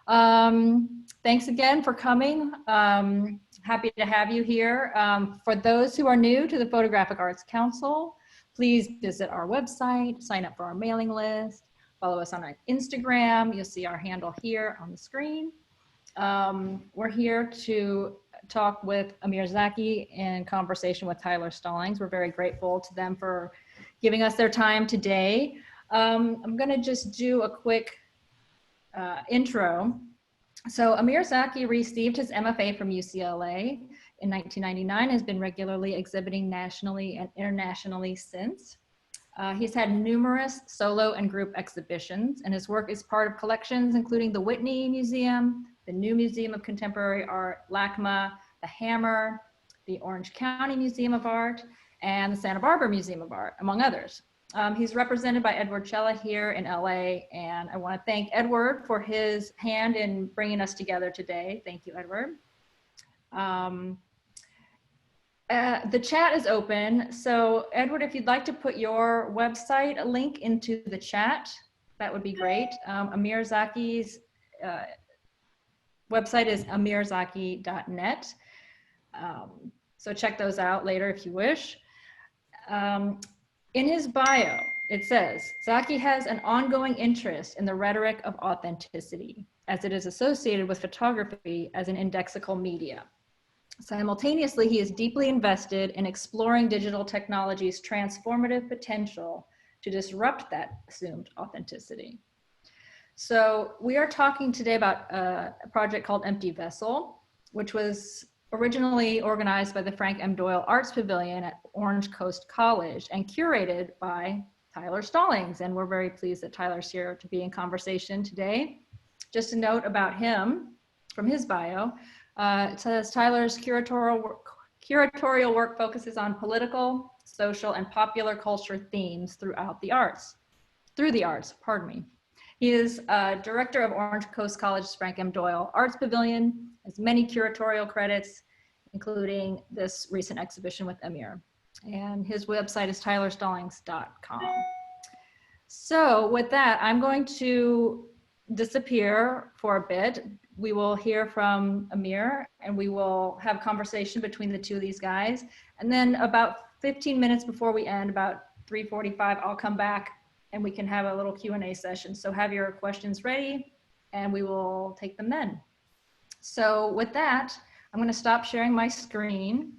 Thanks again for coming. Happy to have you here. For those who are new to the Photographic Arts Council, please visit our website, sign up for our mailing list, follow us on our Instagram. You'll see our handle here on the screen. We're here to talk with Amir Zaki in conversation with Tyler Stallings. We're very grateful to them for giving us their time today. I'm gonna just do a quick intro. So Amir Zaki received his MFA from UCLA in 1999, has been regularly exhibiting nationally and internationally since. He's had numerous solo and group exhibitions, and his work is part of collections including the Whitney Museum, the New Museum of Contemporary Art, LACMA, the Hammer, the Orange County Museum of Art, and the Santa Barbara Museum of Art, among others. He's represented by Edward Cella here in LA, and I want to thank Edward for his hand in bringing us together today. Thank you, Edward. The chat is open, so Edward, if you'd like to put your website link into the chat, that would be great. Amir Zaki's website is amirzaki.net, so check those out later if you wish. In his bio, it says, Zaki has an ongoing interest in the rhetoric of authenticity, as it is associated with photography as an indexical media. Simultaneously, he is deeply invested in exploring digital technology's transformative potential to disrupt that assumed authenticity. So we are talking today about a project called Empty Vessel, which was originally organized by the Frank M. Doyle Arts Pavilion at Orange Coast College and curated by Tyler Stallings. And we're very pleased that Tyler's here to be in conversation today. Just a note about him from his bio. It says Tyler's curatorial work focuses on political, social, and popular culture themes through the arts, pardon me. He is director of Orange Coast College's Frank M. Doyle Arts Pavilion, has many curatorial credits, including this recent exhibition with Amir. And his website is tylerstallings.com. So with that, I'm going to disappear for a bit. We will hear from Amir and we will have conversation between the two of these guys. And then about 15 minutes before we end, about 3:45, I'll come back and we can have a little Q&A session. So have your questions ready and we will take them then. So with that, I'm going to stop sharing my screen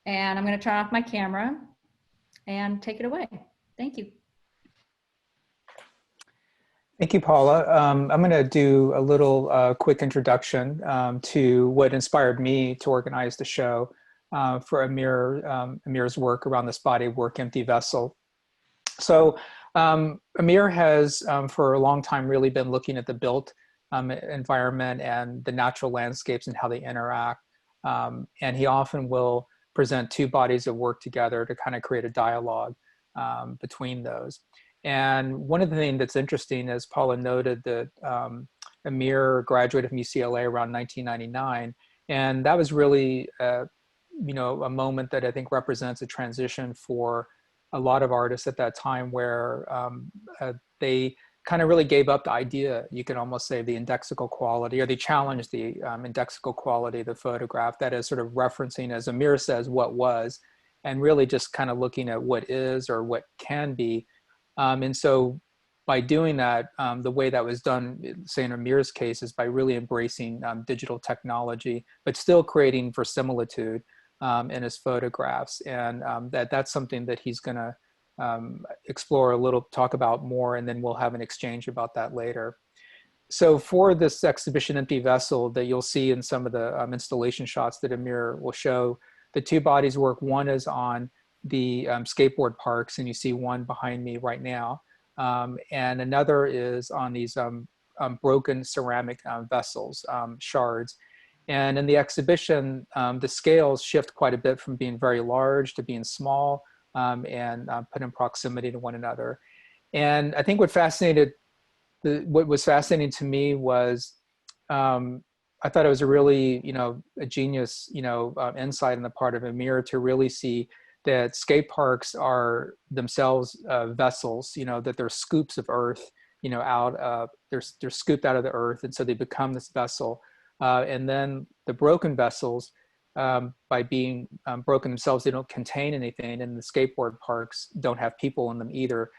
and I'm going to turn off my camera and take it away. Thank you. Thank you, Paula. I'm going to do a little quick introduction to what inspired me to organize the show for Amir's work around this body of work, Empty Vessel. So Amir has, for a long time, really been looking at the built environment and the natural landscapes and how they interact. And he often will present two bodies of work together to kind of create a dialogue between those. And one of the things that's interesting, as Paula noted, that Amir graduated from UCLA around 1999. And that was really, you know, a moment that I think represents a transition for a lot of artists at that time where they kind of really gave up the idea, you could almost say, the indexical quality, or they challenged the indexical quality of the photograph, that is sort of referencing, as Amir says, what was, and really just kind of looking at what is or what can be. And so by doing that, the way that was done, say in Amir's case, is by really embracing digital technology, but still creating verisimilitude in his photographs. And that's something that he's going to explore a little, talk about more, and then we'll have an exchange about that later. So for this exhibition, Empty Vessel, that you'll see in some of the installation shots that Amir will show, the two bodies work. One is on the skateboard parks, and you see one behind me right now. And another is on these broken ceramic vessels, shards. And in the exhibition, the scales shift quite a bit from being very large to being small and put in proximity to one another. And I think what was fascinating to me was I thought it was a really, you know, a genius, you know, insight on the part of Amir to really see that skate parks are themselves vessels, you know, that they're scoops of earth out they're scooped out of the earth, and so they become this vessel. And then the broken vessels, by being broken themselves, they don't contain anything, and the skateboard parks don't have people in them either.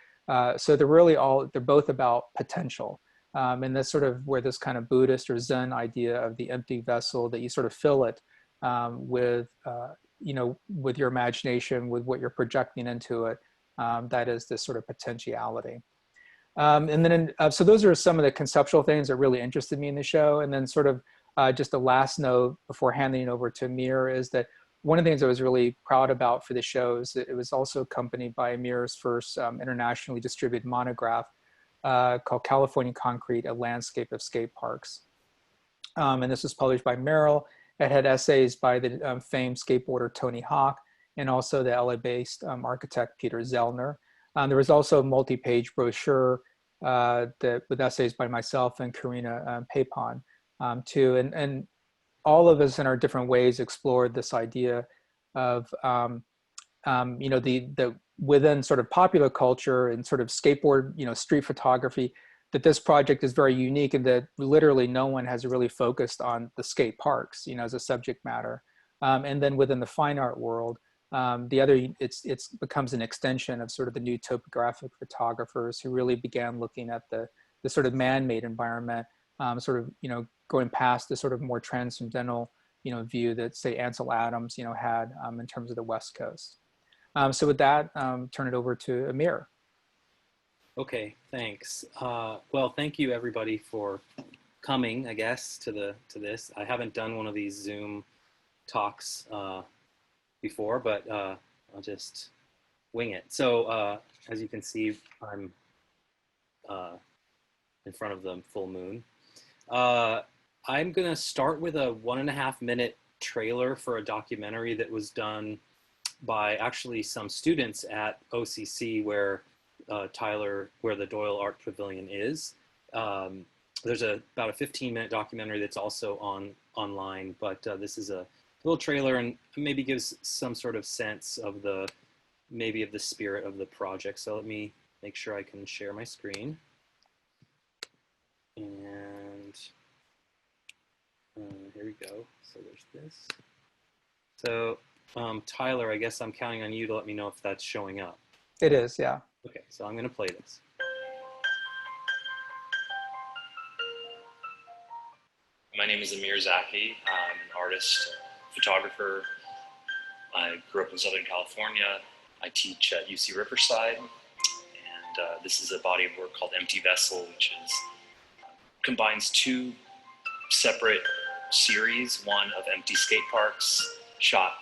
So they're both about potential. And that's sort of where this kind of Buddhist or Zen idea of the empty vessel, that you sort of fill it with, with your imagination, with what you're projecting into it. That is this sort of potentiality. And then, so those are some of the conceptual things that really interested me in the show. And then sort of just a last note before handing it over to Amir is that one of the things I was really proud about for the show is that it was also accompanied by Amir's first internationally distributed monograph called California Concrete, A Landscape of Skate Parks. And this was published by Merrill. It had essays by the famed skateboarder Tony Hawk, and also the LA-based architect Peter Zellner. There was also a multi-page brochure with essays by myself and Karina Papon too. And all of us in our different ways explored this idea of, the within sort of popular culture and sort of skateboard, street photography, that this project is very unique, and that literally no one has really focused on the skate parks, as a subject matter. And then within the fine art world, it's becomes an extension of sort of the new topographic photographers who really began looking at the sort of man-made environment, going past the sort of more transcendental, view that, say, Ansel Adams, had in terms of the West Coast. So with that, turn it over to Amir. Okay, thanks. Well, thank you everybody for coming, I guess, to this. I haven't done one of these Zoom talks before, but I'll just wing it. So as you can see, I'm in front of the full moon. I'm gonna start with a 1.5 minute trailer for a documentary that was done by actually some students at OCC, where where the Doyle Arts Pavilion is. There's about a 15-minute documentary that's also online, but this is a little trailer and maybe gives some sort of sense of the spirit of the project. So let me make sure I can share my screen. And here we go. So there's this. So Tyler, I guess I'm counting on you to let me know if that's showing up. It is, yeah. Okay, so I'm going to play this. My name is Amir Zaki. I'm an artist, photographer. I grew up in Southern California. I teach at UC Riverside. And this is a body of work called Empty Vessel, which combines two separate series, one of empty skate parks shot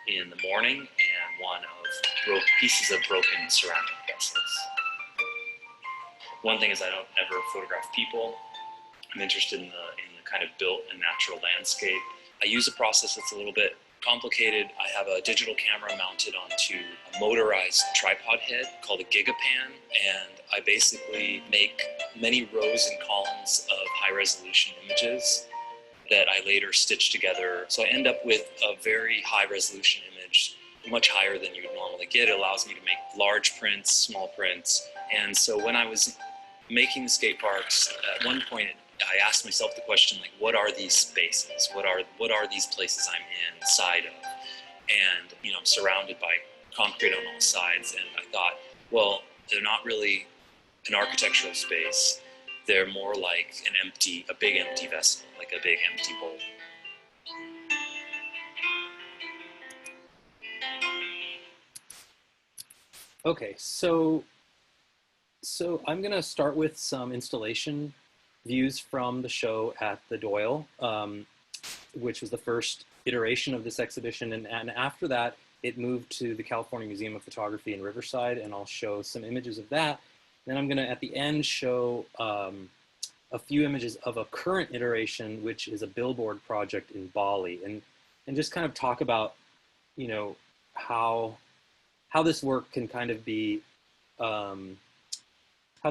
in the morning, and one of pieces of broken ceramic vessels. One thing is I don't ever photograph people. I'm interested in the kind of built and natural landscape. I use a process that's a little bit complicated. I have a digital camera mounted onto a motorized tripod head called a gigapan, and I basically make many rows and columns of high resolution images that I later stitch together. So I end up with a very high resolution image, much higher than you would normally get. It allows me to make large prints, small prints. And so when I was making the skate parks, at one point I asked myself the question, like, what are these spaces? What are these places I'm inside of? And, I'm surrounded by concrete on all sides. And I thought, well, they're not really an architectural space. They're more like a big empty vessel, like a big empty bowl. Okay, so I'm gonna start with some installation views from the show at the Doyle, which was the first iteration of this exhibition. And after that, it moved to the California Museum of Photography in Riverside, and I'll show some images of that. Then I'm gonna, at the end, show a few images of a current iteration, which is a billboard project in Bali, and just kind of talk about, how this work can kind of be, how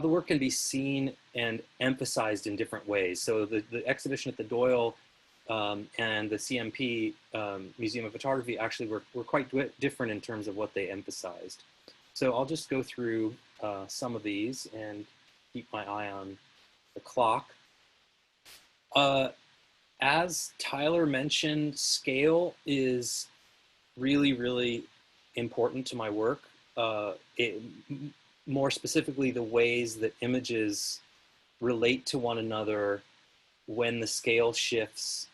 the work can be seen and emphasized in different ways. So the exhibition at the Doyle and the CMP, Museum of Photography, actually were quite different in terms of what they emphasized. So I'll just go through some of these, and keep my eye on the clock. As Tyler mentioned, scale is really, really important to my work. More specifically, the ways that images relate to one another when the scale shifts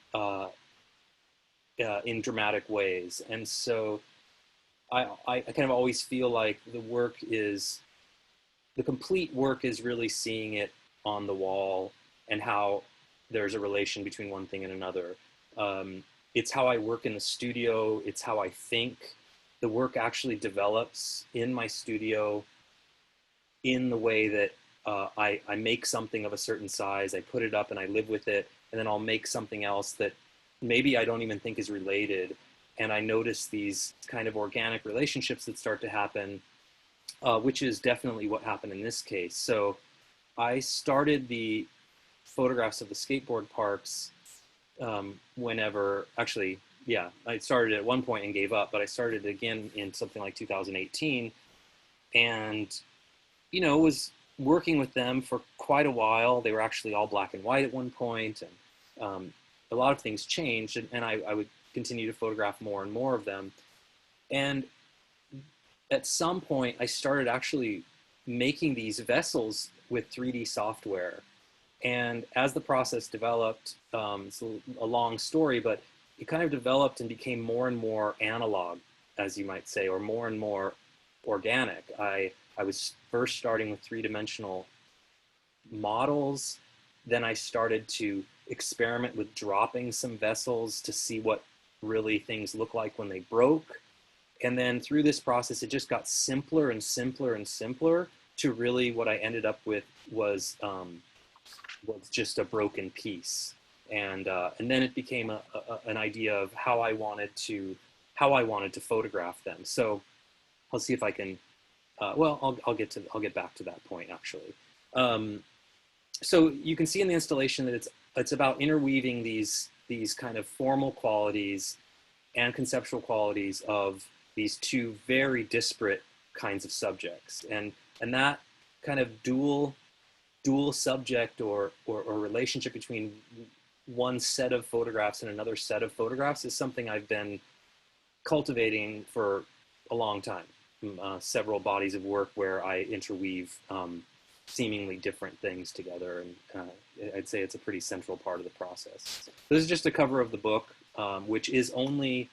in dramatic ways. And so I kind of always feel like the complete work is really seeing it on the wall and how there's a relation between one thing and another. It's how I work in the studio. It's how I think. The work actually develops in my studio in the way that I make something of a certain size, I put it up and I live with it, and then I'll make something else that maybe I don't even think is related. And I notice these kind of organic relationships that start to happen, which is definitely what happened in this case. So I started the photographs of the skateboard parks I started at one point and gave up, but I started again in something like 2018, and was working with them for quite a while. They were actually all black and white at one point, and a lot of things changed, and I would continue to photograph more and more of them. And at some point, I started actually making these vessels with 3D software. And as the process developed, it's a long story, but it kind of developed and became more and more analog, as you might say, or more and more organic. I was first starting with three-dimensional models. Then I started to experiment with dropping some vessels to see what really things look like when they broke. And then through this process, it just got simpler and simpler and simpler to really what I ended up with was just a broken piece. And then it became an idea of how I wanted to photograph them. So I'll see if I can. I'll get back to that point actually. So you can see in the installation that it's about interweaving these kind of formal qualities and conceptual qualities of these two very disparate kinds of subjects, and that kind of dual subject or relationship between one set of photographs and another set of photographs is something I've been cultivating for a long time. Several bodies of work where I interweave seemingly different things together, and I'd say it's a pretty central part of the process. This is just a cover of the book, which is only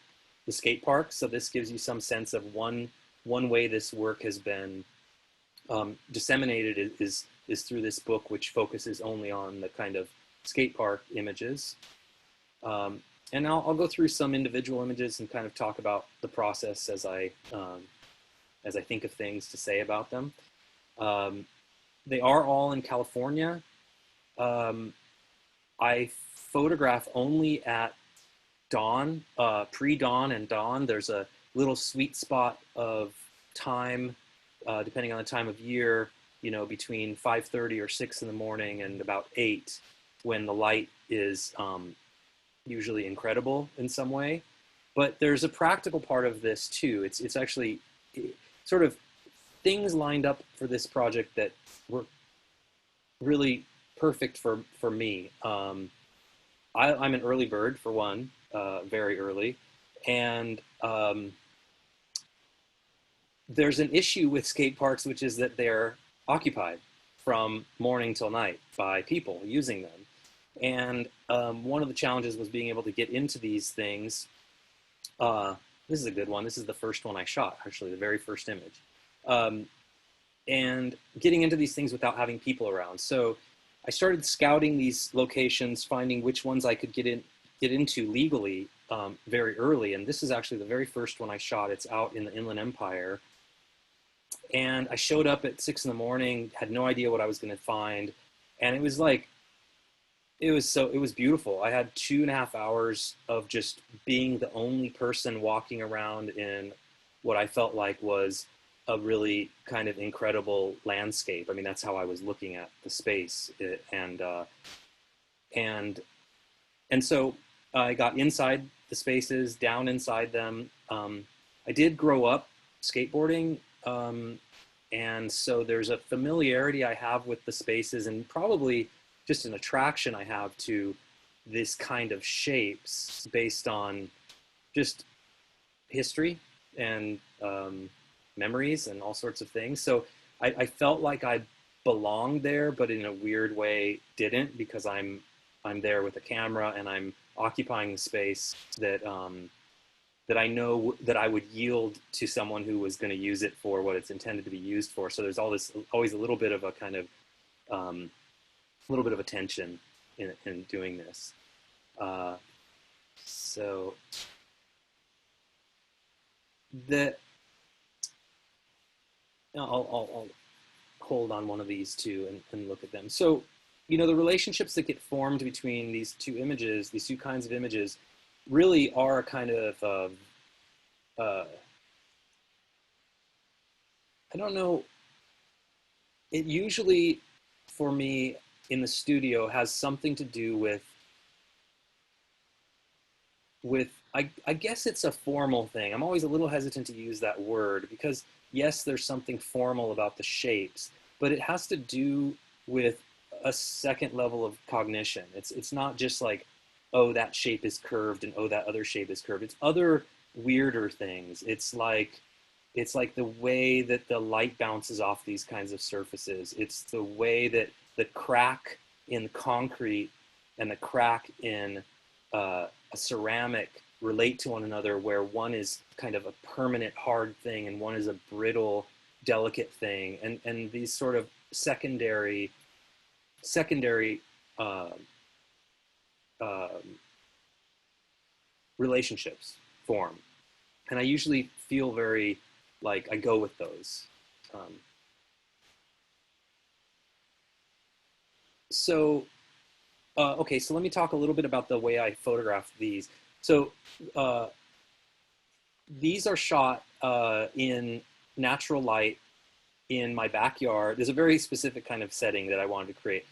the skate park, so this gives you some sense of one way this work has been disseminated is through this book, which focuses only on the kind of skate park images. And I'll go through some individual images and kind of talk about the process as I think of things to say about them. They are all in California. I photograph only at dawn, pre-dawn and dawn. There's a little sweet spot of time, depending on the time of year, between 5:30 or 6 in the morning and about 8, when the light is usually incredible in some way. But there's a practical part of this too. It's actually sort of things lined up for this project that were really perfect for me. I'm an early bird, for one, very early. And there's an issue with skate parks, which is that they're occupied from morning till night by people using them. And one of the challenges was being able to get into these things. This is a good one. This is the first one I shot, actually, the very first image. And getting into these things without having people around. So I started scouting these locations, finding which ones I could get into legally very early. And this is actually the very first one I shot. It's out in the Inland Empire. And I showed up at 6 in the morning, had no idea what I was going to find. And it was beautiful. I had 2.5 hours of just being the only person walking around in what I felt like was a really kind of incredible landscape. I mean, that's how I was looking at the space. And so I got inside the spaces, down inside them. I did grow up skateboarding, And so there's a familiarity I have with the spaces, and probably just an attraction I have to this kind of shapes based on just history and memories and all sorts of things. So I felt like I belonged there, but in a weird way didn't, because I'm there with a camera and I'm occupying the space that that I know that I would yield to someone who was going to use it for what it's intended to be used for. So there's always a little bit of a kind of little bit of a tension in doing this. So I'll hold on one of these two and look at them. So, you know, the relationships that get formed between these two images, these two kinds of images, really are a kind of, I don't know, it usually, for me, in the studio, has something to do with I guess it's a formal thing. I'm always a little hesitant to use that word, because yes, there's something formal about the shapes, but it has to do with a second level of cognition. It's not just like, oh, that shape is curved and oh, that other shape is curved. It's other weirder things. It's like the way that the light bounces off these kinds of surfaces. It's the way that the crack in concrete and the crack in a ceramic relate to one another, where one is kind of a permanent hard thing and one is a brittle, delicate thing, and these sort of secondary uh, uh, relationships form, and I usually feel very like I go with those. Okay, so let me talk a little bit about the way I photograph these. So these are shot in natural light in my backyard. There's a very specific kind of setting that I wanted to create.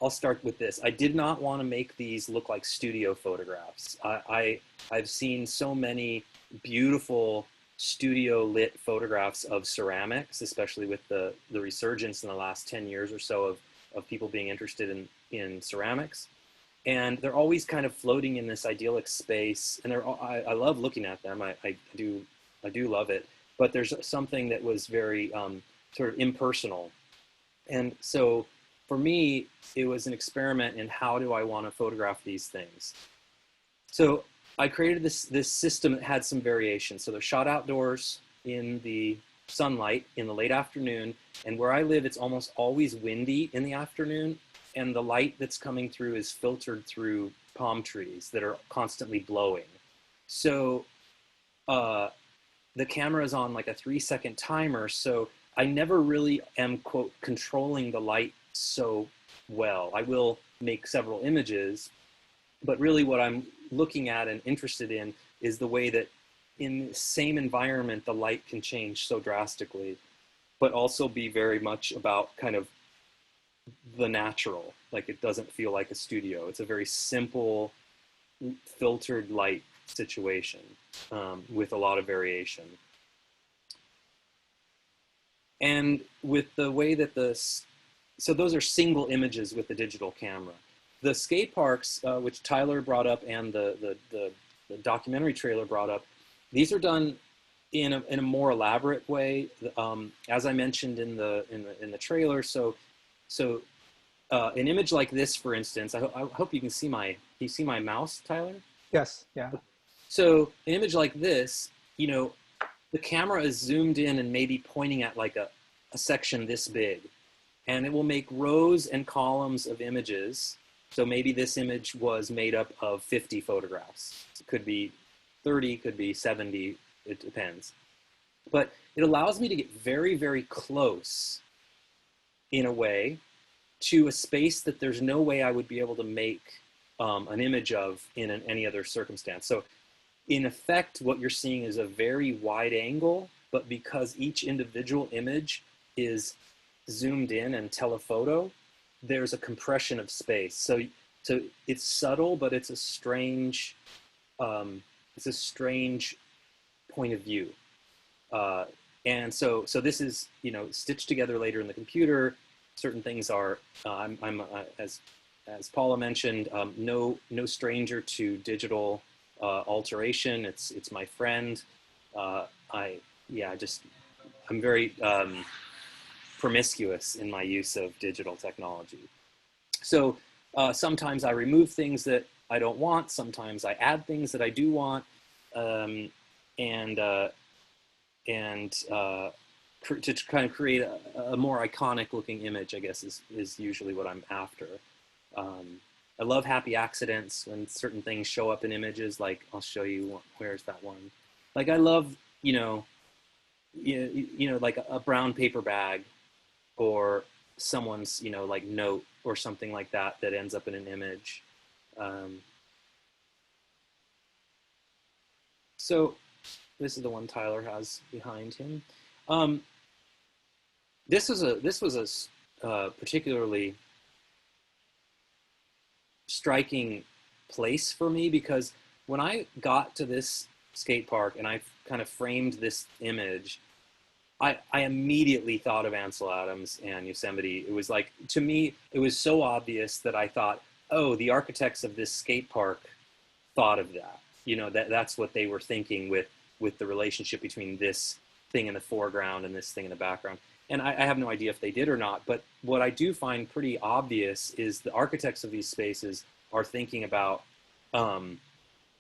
I'll start with this. I did not want to make these look like studio photographs. I've seen so many beautiful studio lit photographs of ceramics, especially with the resurgence in the last 10 years or so of people being interested in ceramics. And they're always kind of floating in this idyllic space, and I love looking at them. I do love it, but there's something that was very sort of impersonal, and so for me, it was an experiment in how do I want to photograph these things. So I created this system that had some variation. So they're shot outdoors in the sunlight in the late afternoon, and where I live, it's almost always windy in the afternoon, and the light that's coming through is filtered through palm trees that are constantly blowing. So the camera is on like a 3-second timer, so I never really am, quote, controlling the light so well. I will make several images, but really what I'm looking at and interested in is the way that in the same environment, the light can change so drastically, but also be very much about kind of the natural. Like, it doesn't feel like a studio. It's a very simple, filtered light situation with a lot of variation. And with the way that so those are single images with the digital camera. The skate parks, which Tyler brought up and the documentary trailer brought up, these are done in a more elaborate way. As I mentioned in the trailer, so an image like this, for instance, I hope you can see my mouse, Tyler? Yes, yeah. So an image like this, you know, the camera is zoomed in and maybe pointing at like a section this big, and it will make rows and columns of images. So maybe this image was made up of 50 photographs. It could be 30, could be 70, it depends. But it allows me to get very, very close, in a way, to a space that there's no way I would be able to make an image of in any other circumstance. So in effect, what you're seeing is a very wide angle, but because each individual image is zoomed in and telephoto, there's a compression of space. So it's subtle, but it's a strange point of view. And so this is, you know, stitched together later in the computer. Certain things are, as Paula mentioned, no stranger to digital alteration. It's my friend. I'm very promiscuous in my use of digital technology. So sometimes I remove things that I don't want. Sometimes I add things that I do want, to kind of create a more iconic looking image, I guess, is usually what I'm after. I love happy accidents when certain things show up in images. Like, I'll show you, where's that one? Like, I love, you know, like a brown paper bag, or someone's, you know, like note or something like that that ends up in an image. So this is the one Tyler has behind him. This was a particularly striking place for me, because when I got to this skate park and I kind of framed this image, I immediately thought of Ansel Adams and Yosemite. It was like, to me, it was so obvious that I thought, oh, the architects of this skate park thought of that. You know, that's what they were thinking with the relationship between this thing in the foreground and this thing in the background. And I have no idea if they did or not, but what I do find pretty obvious is the architects of these spaces are thinking about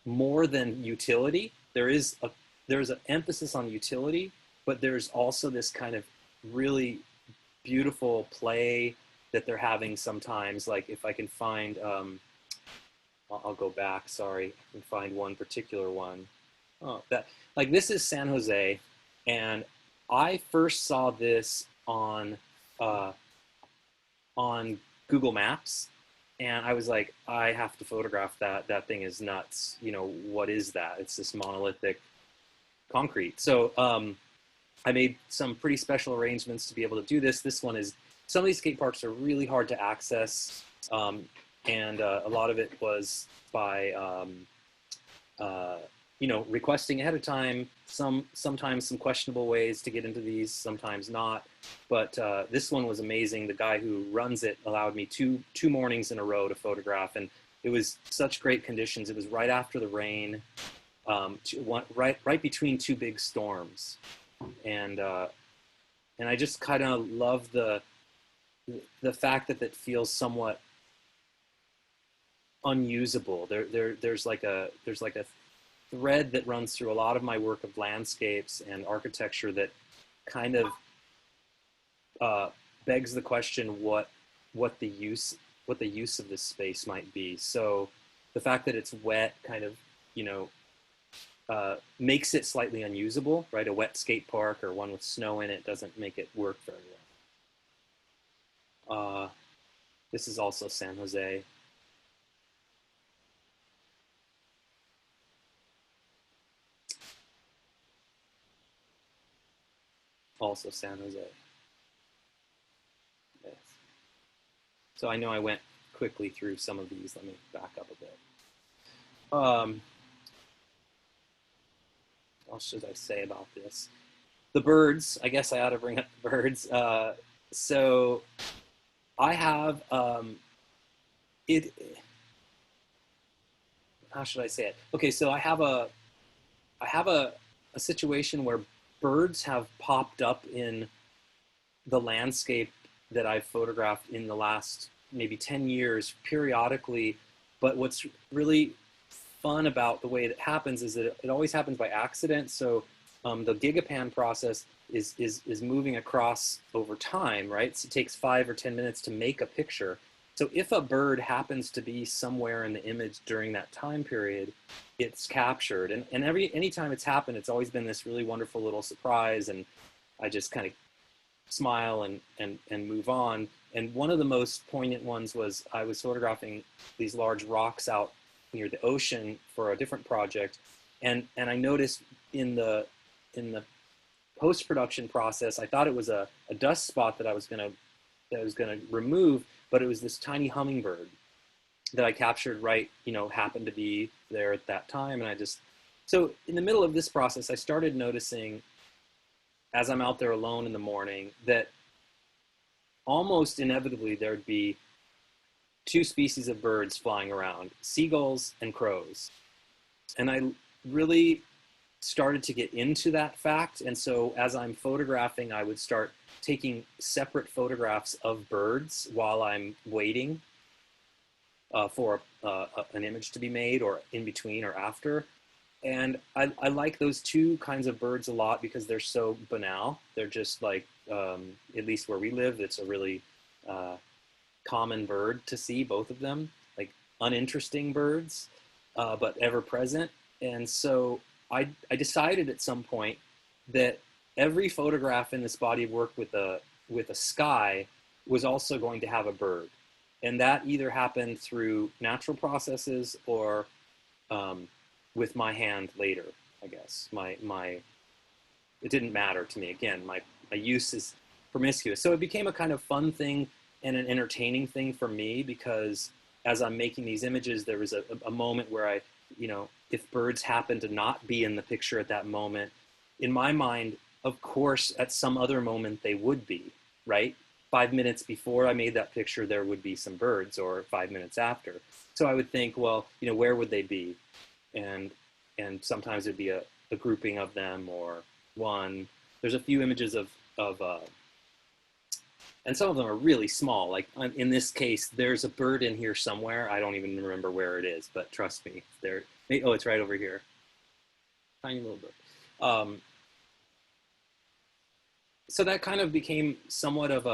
more than utility. There's an emphasis on utility, but there's also this kind of really beautiful play that they're having sometimes. Like, if I can find, I'll go back, sorry, I can find one particular one. Oh, like, this is San Jose, and I first saw this on Google Maps, and I was like, I have to photograph that. That thing is nuts. You know, what is that? It's this monolithic concrete. So I made some pretty special arrangements to be able to do this. This one is, some of these skate parks are really hard to access, and a lot of it was by you know, requesting ahead of time. Sometimes some questionable ways to get into these, sometimes not. But this one was amazing. The guy who runs it allowed me two mornings in a row to photograph, and it was such great conditions. It was right after the rain, right between two big storms, and I just kind of love the fact that it feels somewhat unusable. There's like a thread that runs through a lot of my work of landscapes and architecture that kind of begs the question what the use of this space might be. So the fact that it's wet kind of, you know, makes it slightly unusable, right? A wet skate park or one with snow in it doesn't make it work very well. This is also San Jose. Also San Jose. Yes. So I know I went quickly through some of these. Let me back up a bit. What should I say about this? The birds, I guess I ought to bring up the birds. So I have, how should I say it? Okay, so I have a situation where birds have popped up in the landscape that I've photographed in the last maybe 10 years periodically. But what's really fun about the way it happens is that it always happens by accident. So the gigapan process is moving across over time, right? So it takes 5 or 10 minutes to make a picture. So if a bird happens to be somewhere in the image during that time period, it's captured. And anytime it's happened, it's always been this really wonderful little surprise. And I just kind of smile and move on. And one of the most poignant ones was I was photographing these large rocks out near the ocean for a different project. And I noticed in the post-production process, I thought it was a dust spot that I was gonna remove, but it was this tiny hummingbird that I captured right, you know, happened to be there at that time. And so in the middle of this process, I started noticing as I'm out there alone in the morning, that almost inevitably there'd be two species of birds flying around, seagulls and crows. And I really started to get into that fact. And so as I'm photographing, I would start taking separate photographs of birds while I'm waiting for an image to be made, or in between or after. And I like those two kinds of birds a lot because they're so banal. They're just like, at least where we live, it's a really common bird to see, both of them, like uninteresting birds, but ever present. And so I decided at some point that every photograph in this body of work with a sky was also going to have a bird. And that either happened through natural processes or with my hand later, I guess. It didn't matter to me. Again, my use is promiscuous. So it became a kind of fun thing and an entertaining thing for me, because as I'm making these images, there was a moment where I, if birds happen to not be in the picture at that moment, in my mind, of course, at some other moment they would be, right? 5 minutes before I made that picture, there would be some birds, or 5 minutes after. So I would think, well, where would they be? And sometimes it'd be a grouping of them, or one. There's a few images of and some of them are really small. Like in this case, there's a bird in here somewhere. I don't even remember where it is, but trust me, oh, it's right over here. Tiny little bird. So that kind of became somewhat of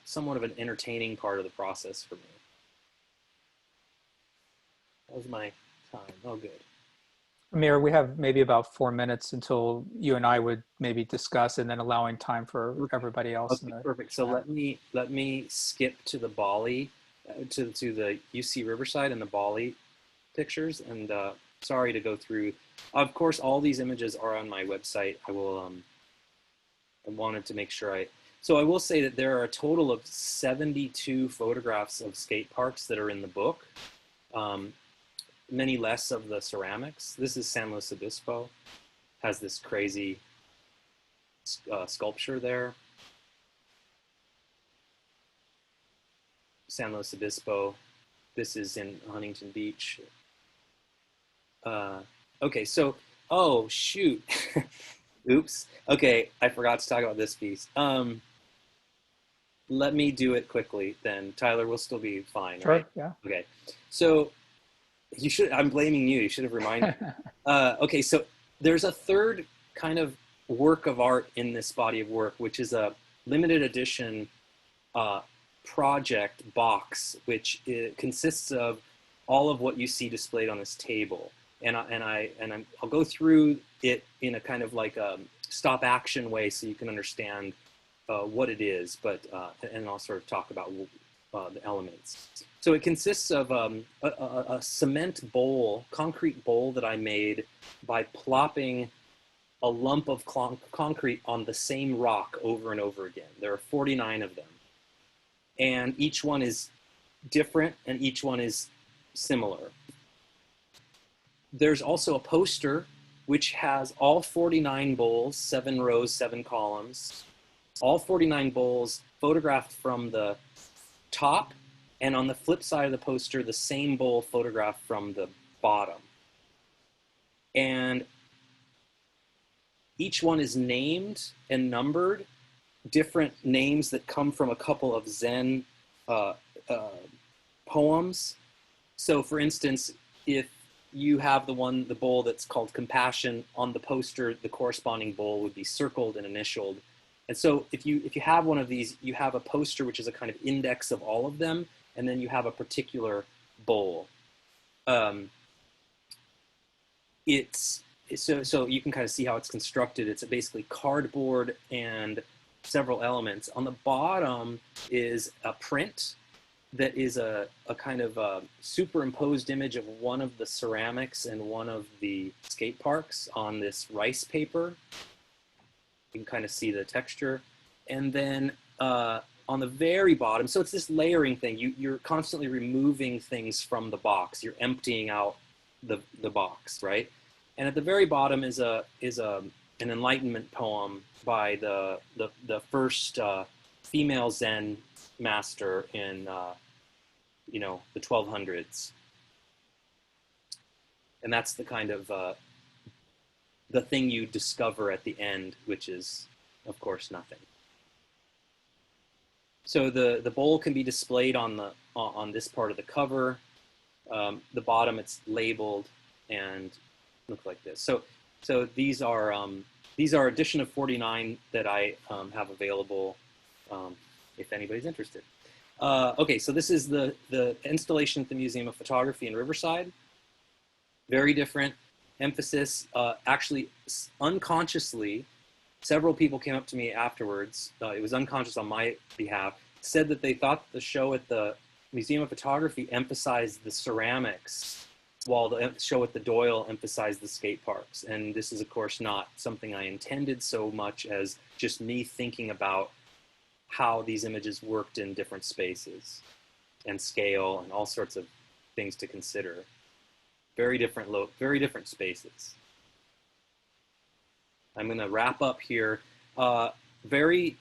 somewhat of an entertaining part of the process for me. That was my time. Oh, good. Amir, we have maybe about 4 minutes until you and I would maybe discuss, and then allowing time for everybody else. Okay, perfect. So let me skip to the Bali, to the UC Riverside and the Bali pictures. And sorry to go through. Of course, all these images are on my website. I will. I wanted to make sure So I will say that there are a total of 72 photographs of skate parks that are in the book. Many less of the ceramics. This is San Luis Obispo. Has this crazy sculpture there. San Luis Obispo. This is in Huntington Beach. Okay, so, oh, shoot. Oops. Okay, I forgot to talk about this piece. Let me do it quickly then. Tyler, we'll still be fine, Sure, right? yeah. Okay, so I'm blaming you. You should have reminded me. Okay, so there's a third kind of work of art in this body of work, which is a limited edition project box, which consists of all of what you see displayed on this table. And I'll go through it in a kind of like a stop action way so you can understand what it is, but and I'll sort of talk about the elements. So it consists of a cement bowl, concrete bowl that I made by plopping a lump of concrete on the same rock over and over again. There are 49 of them. And each one is different and each one is similar. There's also a poster which has all 49 bowls, 7 rows, 7 columns, all 49 bowls photographed from the top, and on the flip side of the poster, the same bowl photographed from the bottom. And each one is named and numbered, different names that come from a couple of Zen poems. So for instance, if you have the bowl that's called Compassion, on the poster, the corresponding bowl would be circled and initialed. And so if you have one of these, you have a poster which is a kind of index of all of them, and then you have a particular bowl. So you can kind of see how it's constructed. It's basically cardboard and several elements. On the bottom is a print that is a kind of superimposed image of one of the ceramics and one of the skate parks on this rice paper. You can kind of see the texture. And then on the very bottom, so it's this layering thing. You're constantly removing things from the box. You're emptying out the box, right? And at the very bottom is a an Enlightenment poem by the first female Zen master in the 1200s, and that's the kind of the thing you discover at the end, which is, of course, nothing. So the bowl can be displayed on this part of the cover. The bottom, it's labeled and look like this. So these are edition of 49 that I have available if anybody's interested. Okay, so this is the installation at the Museum of Photography in Riverside. Very different emphasis. Actually, unconsciously, several people came up to me afterwards. It was unconscious on my behalf. Said that they thought the show at the Museum of Photography emphasized the ceramics, while the show at the Doyle emphasized the skate parks. And this is, of course, not something I intended so much as just me thinking about how these images worked in different spaces and scale and all sorts of things to consider. Very different spaces. I'm going to wrap up here. Very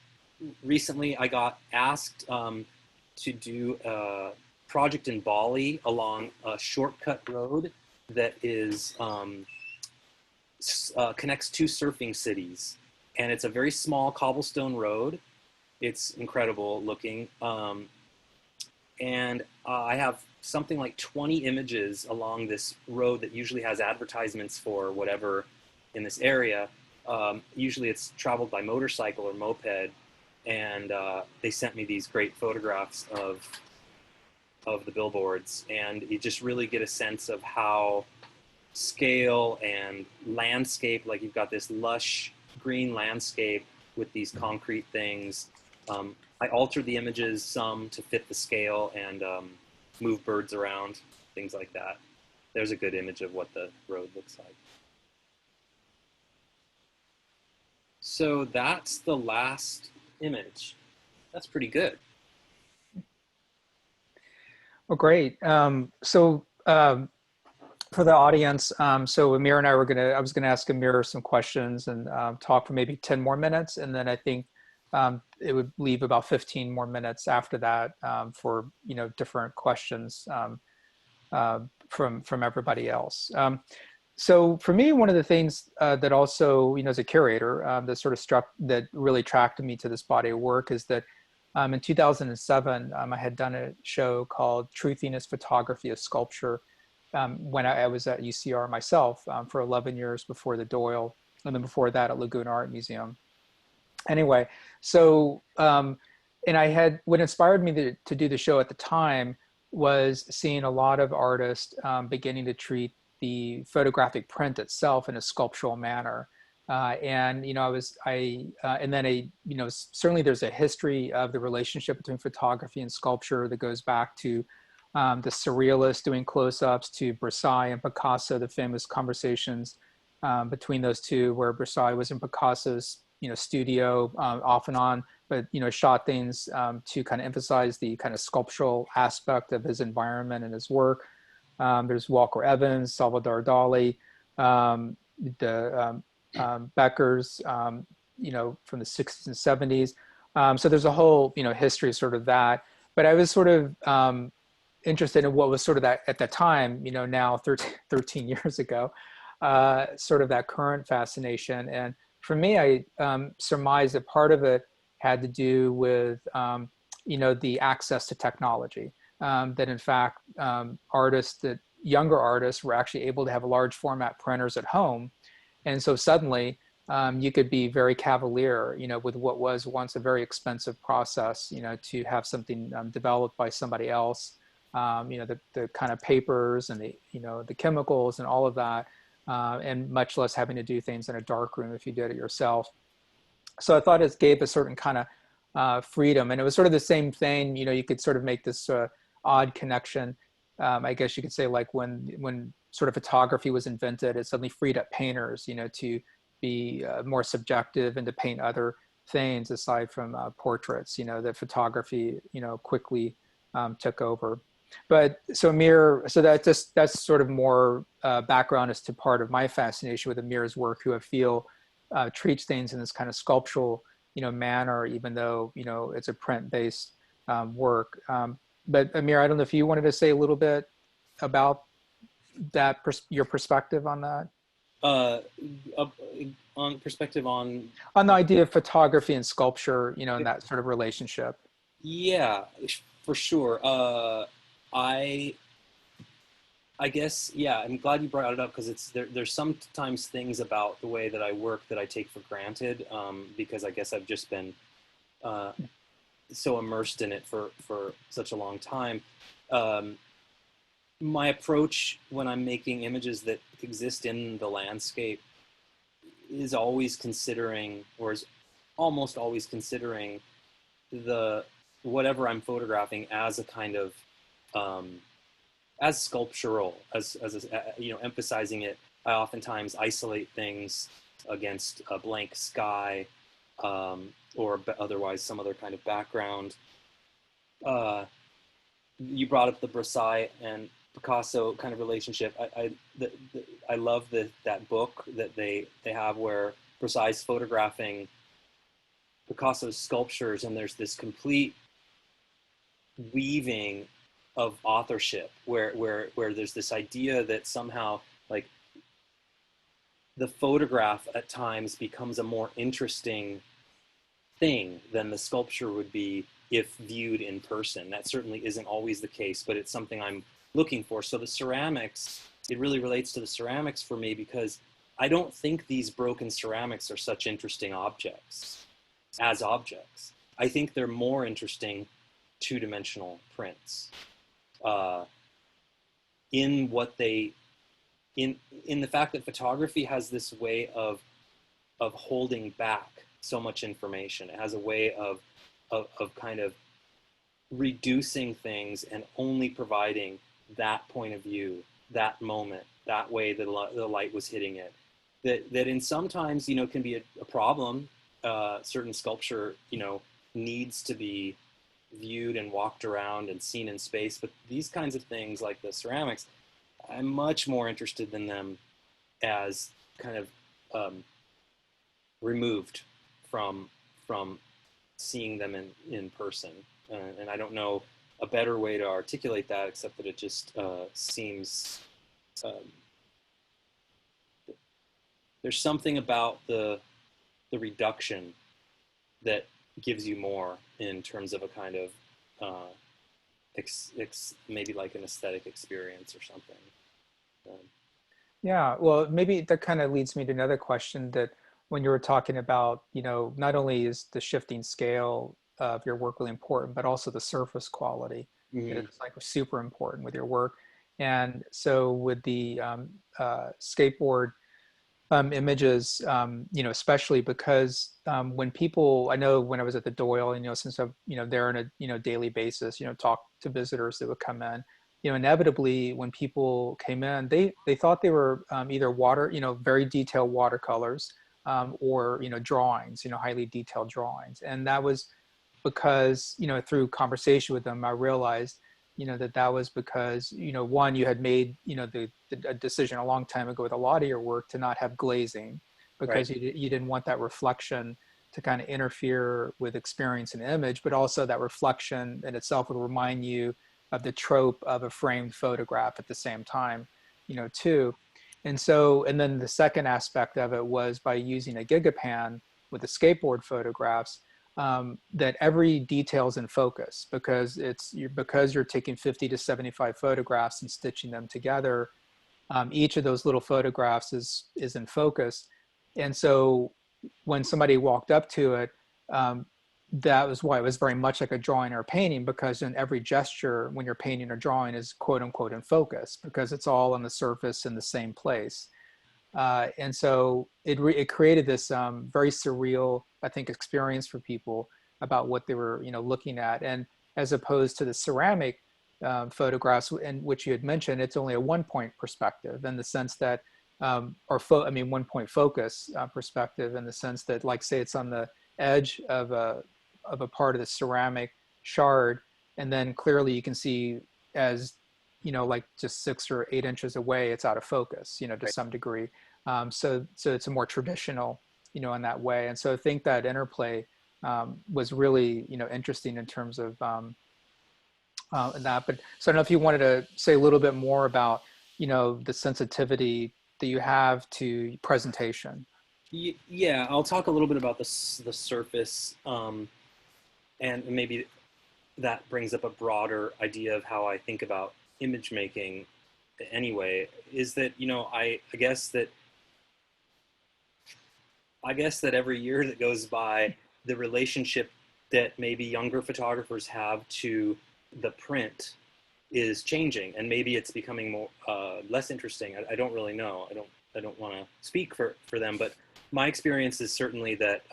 recently, I got asked to do a project in Bali along a shortcut road that is connects two surfing cities, and it's a very small cobblestone road. It's incredible looking, and I have something like 20 images along this road that usually has advertisements for whatever in this area. Usually it's traveled by motorcycle or moped, and they sent me these great photographs of the billboards, and you just really get a sense of how scale and landscape, like you've got this lush green landscape with these concrete things. I altered the images some to fit the scale and move birds around, things like that. There's a good image of what the road looks like. So that's the last image. That's pretty good. Well, great. For the audience, so Amir and I I was gonna ask Amir some questions and talk for maybe 10 more minutes. And then I think it would leave about 15 more minutes after that for, different questions from everybody else. So for me, one of the things that also, as a curator, that really attracted me to this body of work is that in 2007, I had done a show called Truthiness Photography of Sculpture when I was at UCR myself for 11 years before the Doyle, and then before that at Laguna Art Museum. Anyway, so, and what inspired me to do the show at the time was seeing a lot of artists beginning to treat the photographic print itself in a sculptural manner. And then certainly there's a history of the relationship between photography and sculpture that goes back to the surrealists doing close-ups, to Brassai and Picasso, the famous conversations between those two, where Brassai was in Picasso's studio off and on, but shot things to kind of emphasize the kind of sculptural aspect of his environment and his work. There's Walker Evans, Salvador Dali, the Beckers, from the 60s and 70s. So there's a whole, history of sort of that. But I was sort of interested in what was sort of that at the time, now 13 years ago, sort of that current fascination. And for me, I surmised that part of it had to do with, the access to technology. That in fact, younger artists were actually able to have large format printers at home. And so suddenly you could be very cavalier, with what was once a very expensive process, to have something developed by somebody else, the kind of papers and the chemicals and all of that, and much less having to do things in a dark room if you did it yourself. So I thought it gave a certain kind of freedom, and it was sort of the same thing. You could sort of make this odd connection. I guess you could say, like when sort of photography was invented, it suddenly freed up painters, to be more subjective and to paint other things aside from portraits. That photography, quickly took over. But so Amir, so that's sort of more background as to part of my fascination with Amir's work, who I feel treats things in this kind of sculptural, manner, even though, it's a print-based work. But Amir, I don't know if you wanted to say a little bit about that, your perspective on that. Uh, on perspective on On the idea of photography and sculpture, and that sort of relationship. yeah, for sure. I I guess, yeah, I'm glad you brought it up because there's sometimes things about the way that I work that I take for granted, because I guess I've just been uh, so immersed in it for such a long time. Um, my approach when I'm making images that exist in the landscape is always considering, or is almost always considering, the whatever I'm photographing as a kind of as sculptural, emphasizing it. I oftentimes isolate things against a blank sky, or otherwise some other kind of background. You brought up the Brassai and Picasso kind of relationship. I love that book that they have where Brassai's photographing Picasso's sculptures, and there's this complete weaving of authorship where there's this idea that somehow, like, the photograph at times becomes a more interesting thing than the sculpture would be if viewed in person. That certainly isn't always the case, but it's something I'm looking for. So the ceramics, it really relates to the ceramics for me, because I don't think these broken ceramics are such interesting objects as objects. I think they're more interesting two-dimensional prints, in what they, in the fact that photography has this way of holding back so much information. It has a way of kind of reducing things and only providing that point of view, that moment, that way that the light was hitting it. That in sometimes, can be a problem. Certain sculpture, needs to be viewed and walked around and seen in space. But these kinds of things, like the ceramics, I'm much more interested in them as kind of removed from seeing them in person. And I don't know a better way to articulate that, except that it just seems there's something about the reduction that gives you more in terms of a kind of maybe like an aesthetic experience or something. Yeah, well, maybe that kind of leads me to another question, that when you were talking about, not only is the shifting scale of your work really important, but also the surface quality. Mm-hmm. It's like super important with your work. And so with the skateboard images, especially because when people, I know when I was at the Doyle, since I'm, there on a, daily basis, talk to visitors that would come in, inevitably when people came in, they thought they were either very detailed watercolors, or, drawings, highly detailed drawings. And that was because, through conversation with them, I realized, that was because, one, you had made, the decision a long time ago with a lot of your work to not have glazing, because Right. you didn't want that reflection to kind of interfere with experience and image, but also that reflection in itself would remind you of the trope of a framed photograph at the same time, too. And so, and then the second aspect of it was by using a gigapan with the skateboard photographs, that every detail's in focus, because because you're taking 50 to 75 photographs and stitching them together. Each of those little photographs is in focus. And so when somebody walked up to it, that was why it was very much like a drawing or a painting, because in every gesture when you're painting or drawing is quote unquote in focus, because it's all on the surface in the same place. And so it created this very surreal, I think, experience for people about what they were, looking at. And as opposed to the ceramic photographs, in which you had mentioned, it's only a one-point perspective, in the sense that, one-point focus perspective, in the sense that, like, say it's on the edge of a part of the ceramic shard, and then clearly you can see, as like just 6 or 8 inches away, it's out of focus, to some degree. So it's a more traditional in that way. And so I think that interplay was really, interesting in terms of that. But so I don't know if you wanted to say a little bit more about, the sensitivity that you have to presentation. Yeah, I'll talk a little bit about the surface, and maybe that brings up a broader idea of how I think about image making anyway, is that, I guess that every year that goes by, the relationship that maybe younger photographers have to the print is changing, and maybe it's becoming more less interesting. I don't really know. I don't want to speak for them, but my experience is certainly that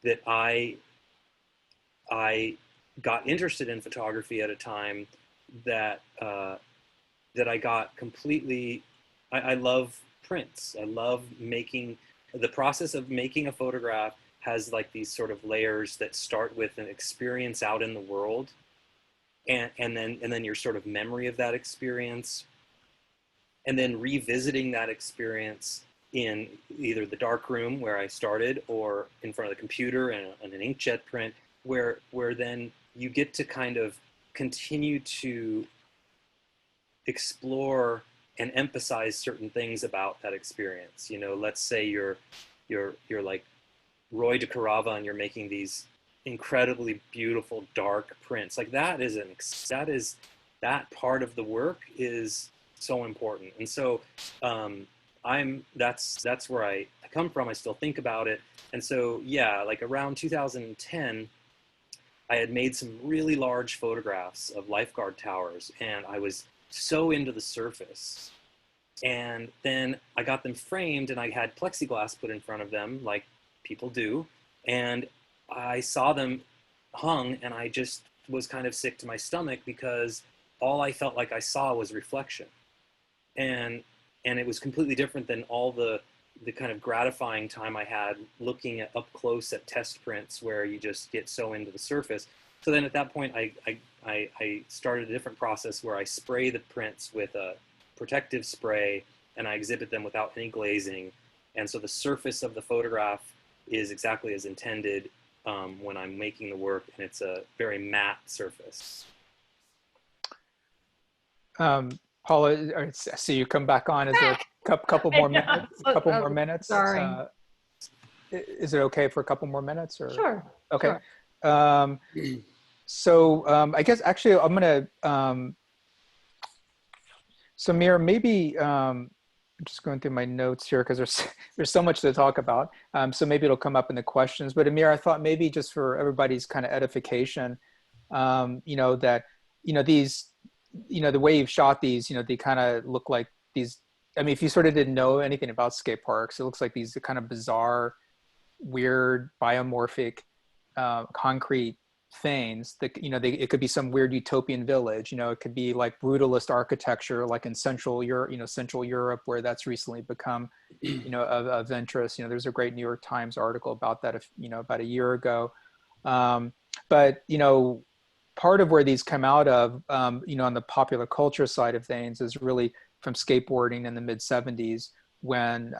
that I got interested in photography at a time that that I got completely. I love prints. I love making. The process of making a photograph has like these sort of layers that start with an experience out in the world, and then your sort of memory of that experience, and then revisiting that experience in either the dark room where I started or in front of the computer and an inkjet print, where then you get to kind of continue to explore and emphasize certain things about that experience. Let's say you're like Roy de Carava and you're making these incredibly beautiful dark prints. Like that part of the work is so important. And so that's where I come from. I still think about it. And so yeah, like around 2010, I had made some really large photographs of lifeguard towers, and I was so into the surface. And then I got them framed, and I had plexiglass put in front of them, like people do. And I saw them hung, and I just was kind of sick to my stomach because all I felt like I saw was reflection. And it was completely different than all the kind of gratifying time I had looking at up close at test prints where you just get so into the surface. So then at that point, I started a different process where I spray the prints with a protective spray, and I exhibit them without any glazing. And so the surface of the photograph is exactly as intended when I'm making the work, and it's a very matte surface. Paula, I see you come back on. Is there a couple more minutes? A couple more minutes? Sorry. Is it okay for a couple more minutes? Or? Sure. Okay. Sure. So I guess actually I'm going to, so Amir, maybe I'm just going through my notes here because there's so much to talk about. So maybe it'll come up in the questions. But Amir, I thought maybe just for everybody's kind of edification, that these, the way you've shot these, they kind of look like these. I mean, if you sort of didn't know anything about skate parks, it looks like these kind of bizarre, weird, biomorphic, concrete things that, it could be some weird utopian village, it could be like brutalist architecture, like in Central Europe, where that's recently become, of interest. There's a great New York Times article about that, about a year ago. But, part of where these come out of, on the popular culture side of things is really from skateboarding in the mid 70s when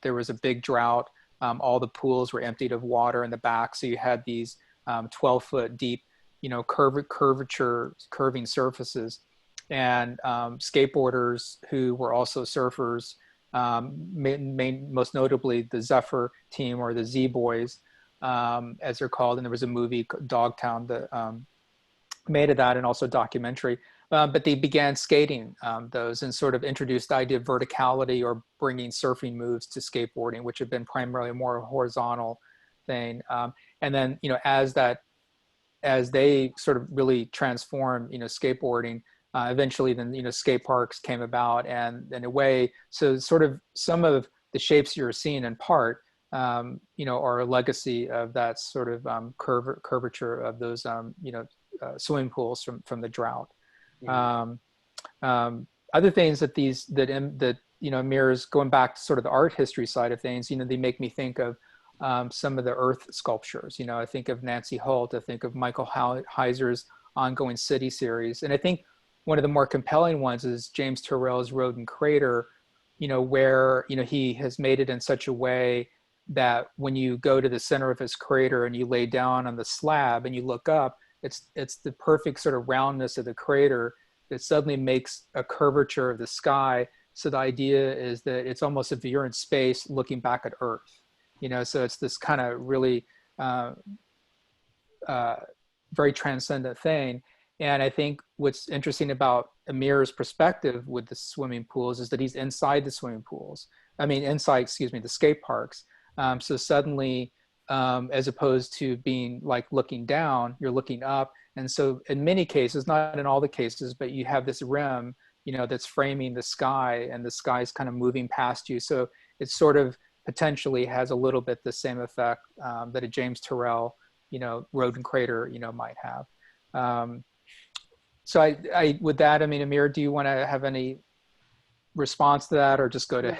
there was a big drought. All the pools were emptied of water in the back. So you had these 12-foot deep, curving surfaces. And skateboarders who were also surfers, most notably the Zephyr team, or the Z Boys, as they're called. And there was a movie, Dogtown, that made of that, and also a documentary. But they began skating those and sort of introduced the idea of verticality, or bringing surfing moves to skateboarding, which had been primarily a more horizontal thing. And then, as they sort of really transformed, skateboarding, eventually then, skate parks came about. And in a way, so sort of some of the shapes you're seeing in part, are a legacy of that sort of curvature of those, swimming pools from the drought. Other things that mirrors, going back to sort of the art history side of things, they make me think of some of the earth sculptures. I think of Nancy Holt, I think of Michael Heiser's ongoing city series. And I think one of the more compelling ones is James Turrell's Road and Crater, where, he has made it in such a way that when you go to the center of his crater and you lay down on the slab and you look up, it's the perfect sort of roundness of the crater that suddenly makes a curvature of the sky. So the idea is that it's almost if you're in space looking back at Earth, you know, so it's this kind of really very transcendent thing. And I think what's interesting about Amir's perspective with the swimming pools is that he's inside the swimming pools. I mean, inside, excuse me, the skate parks. So suddenly, as opposed to being like looking down, you're looking up. And so in many cases, not in all the cases, but you have this rim, you know, that's framing the sky, and the sky is kind of moving past you. So it sort of potentially has a little bit the same effect that a James Turrell, you know, road and crater, you know, might have. So I with that, I mean, Amir, do you want to have any response to that, or just go to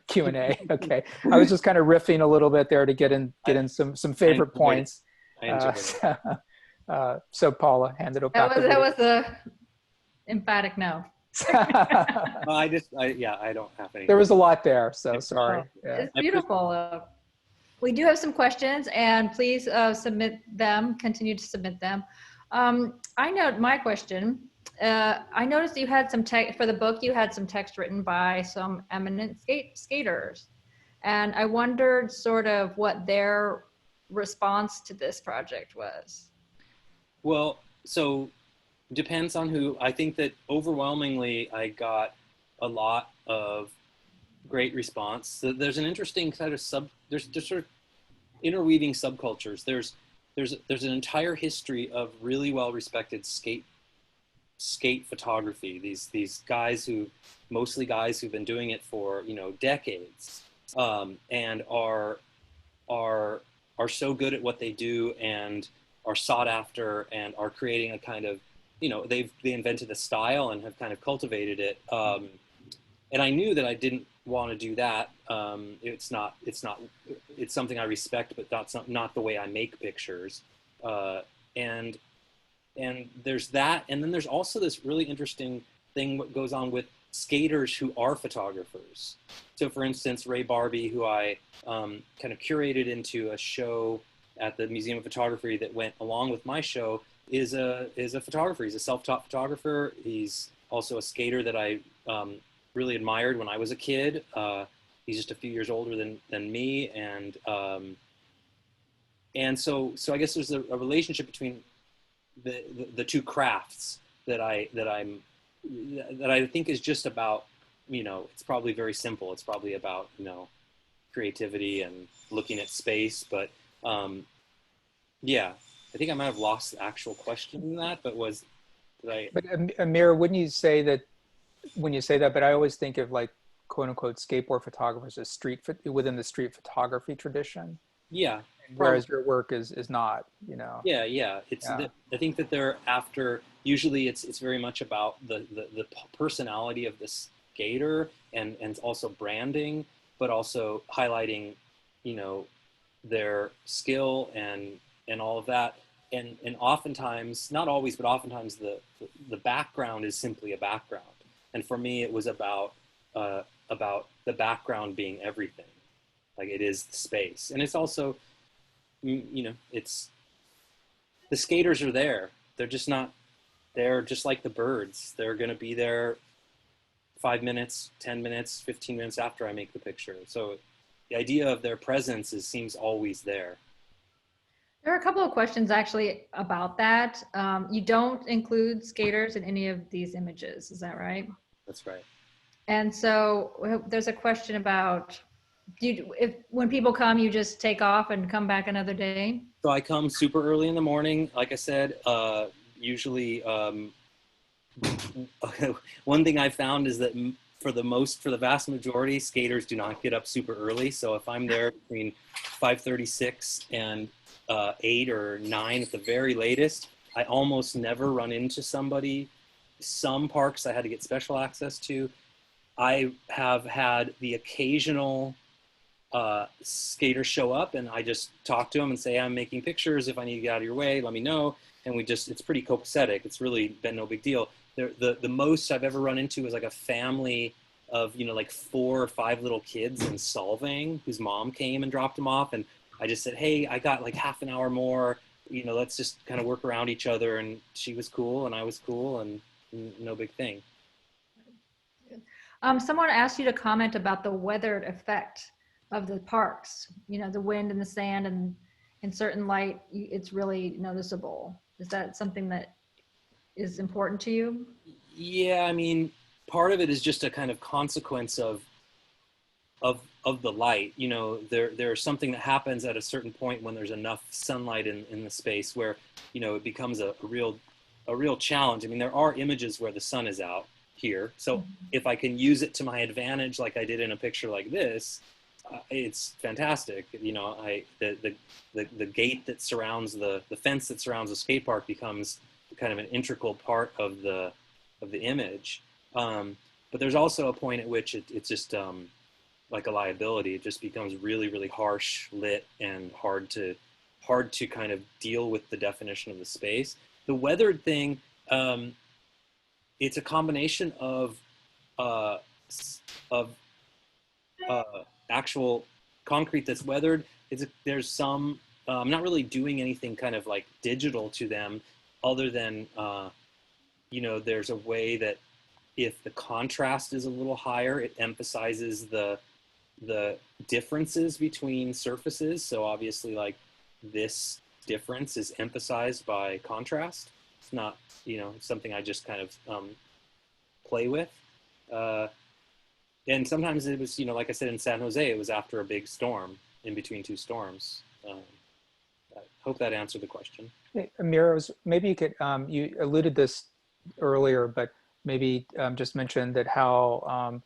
Q&A? Okay, I was just kind of riffing a little bit there to get in some favorite points. So Paula, hand it over. That was a emphatic no. I don't have any. There was a lot there, so sorry. It's beautiful. We do have some questions, and please submit them. Continue to submit them. I know my question. I noticed you had some text for the book. You had some text written by some eminent skaters, and I wondered sort of what their response to this project was. Well, so depends on who. I think that overwhelmingly I got a lot of great response. So there's an interesting kind of there's sort of interweaving subcultures. There's an entire history of really well-respected skate photography. These guys mostly guys who've been doing it for, you know, decades, and are so good at what they do and are sought after and are creating a kind of, you know, they invented a style and have kind of cultivated it. And I knew that I didn't want to do that. It's something I respect, but that's not the way I make pictures. And there's that. And then there's also this really interesting thing what goes on with skaters who are photographers. So for instance, Ray Barbie, who I kind of curated into a show at the Museum of Photography that went along with my show, is a photographer. He's a self-taught photographer. He's also a skater that I really admired when I was a kid. He's just a few years older than me, and so I guess there's a relationship between the two crafts that I think is just about, you know, it's probably very simple. It's probably about, you know, creativity and looking at space, but yeah, I think I might have lost the actual question in that, but But Amir, wouldn't you say that when you say that, but I always think of like quote unquote skateboard photographers as within the street photography tradition. Yeah. Whereas your work is not, you know. Yeah. I think that they're after, usually it's very much about the personality of the skater and also branding, but also highlighting, you know, their skill and all of that. And oftentimes, not always, but oftentimes the background is simply a background. And for me, it was about the background being everything. Like it is the space. And it's also, you know, it's, the skaters are there. They're just not, they're just like the birds. They're going to be there 5 minutes, 10 minutes, 15 minutes after I make the picture. So the idea of their presence seems always there. There are a couple of questions actually about that. You don't include skaters in any of these images, is that right? That's right. And so there's a question about, when people come, you just take off and come back another day? So I come super early in the morning. Like I said, usually one thing I found is that for the vast majority, skaters do not get up super early. So if I'm there between 5:36 and 8 or 9 at the very latest, I almost never run into somebody. Some parks I had to get special access to. I have had the occasional skater show up, and I just talk to them and say, I'm making pictures. If I need to get out of your way, let me know. And it's pretty copacetic. It's really been no big deal. The most I've ever run into is like a family of, like 4 or 5 little kids in Solvang whose mom came and dropped them off. And I just said, hey, I got like half an hour more, let's just kind of work around each other. And she was cool and I was cool, and no big thing. Someone asked you to comment about the weathered effect of the parks, the wind and the sand, and in certain light, it's really noticeable. Is that something that is important to you? Yeah, I mean, part of it is just a kind of consequence of the light. There's something that happens at a certain point when there's enough sunlight in the space where, it becomes a real challenge. I mean, there are images where the sun is out here. So if I can use it to my advantage, like I did in a picture like this, it's fantastic. The gate that surrounds the fence that surrounds the skate park becomes kind of an integral part of the image. But there's also a point at which it's just like a liability. It just becomes really, really harsh lit and hard to kind of deal with the definition of the space. The weathered thing, it's a combination of actual concrete that's weathered. There's some, I'm not really doing anything kind of like digital to them, other than, there's a way that if the contrast is a little higher, it emphasizes the differences between surfaces. So obviously, like, this difference is emphasized by contrast. It's not, it's something I just kind of play with. And sometimes it was, like I said, in San Jose, it was after a big storm, in between 2 storms. I hope that answered the question. Hey, Amir, maybe you could, you alluded this earlier, but maybe just mention that how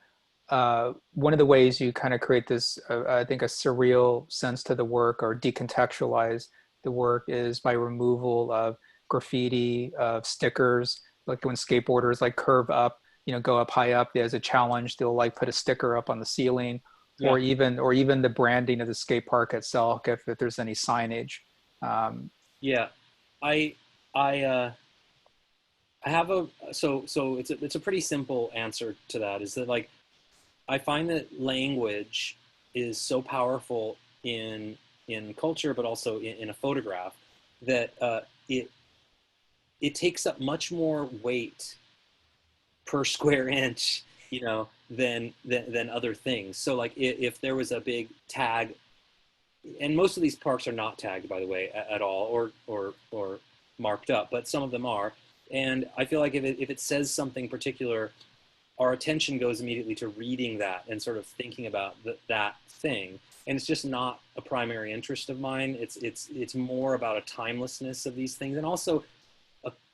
one of the ways you kind of create this, I think, a surreal sense to the work or decontextualize the work is by removal of graffiti, of stickers. Like when skateboarders like curve up, go up high up as a challenge, they'll like put a sticker up on the ceiling, yeah. or even the branding of the skate park itself, if there's any signage. Yeah, I have so it's a pretty simple answer to that, is that, like, I find that language is so powerful in culture, but also in a photograph, that it takes up much more weight per square inch, than other things. So, like, if there was a big tag, and most of these parks are not tagged, by the way, at all, or marked up, but some of them are. And I feel like if it says something particular, our attention goes immediately to reading that and sort of thinking about that thing. And it's just not a primary interest of mine. It's more about a timelessness of these things, and also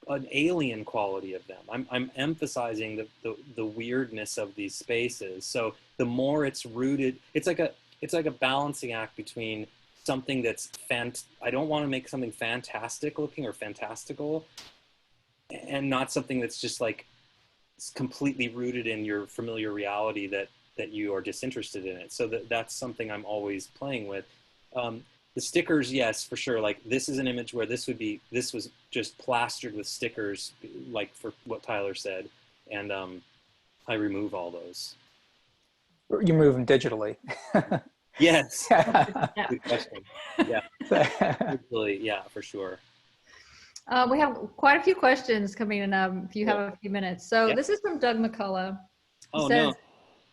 an alien quality of them. I'm emphasizing the weirdness of these spaces. So the more it's rooted, it's like a balancing act between something that's I don't want to make something fantastic looking or fantastical, and not something that's just like completely rooted in your familiar reality that you are disinterested in it. So that's something I'm always playing with. The stickers, yes, for sure. Like, this is an image where this was just plastered with stickers, like for what Tyler said, and I remove all those. You remove them digitally. Yes. Yeah. Good question. Yeah. Digitally, yeah, for sure. We have quite a few questions coming in, if you have a few minutes. So yeah. This is from Doug McCullough. He says, no.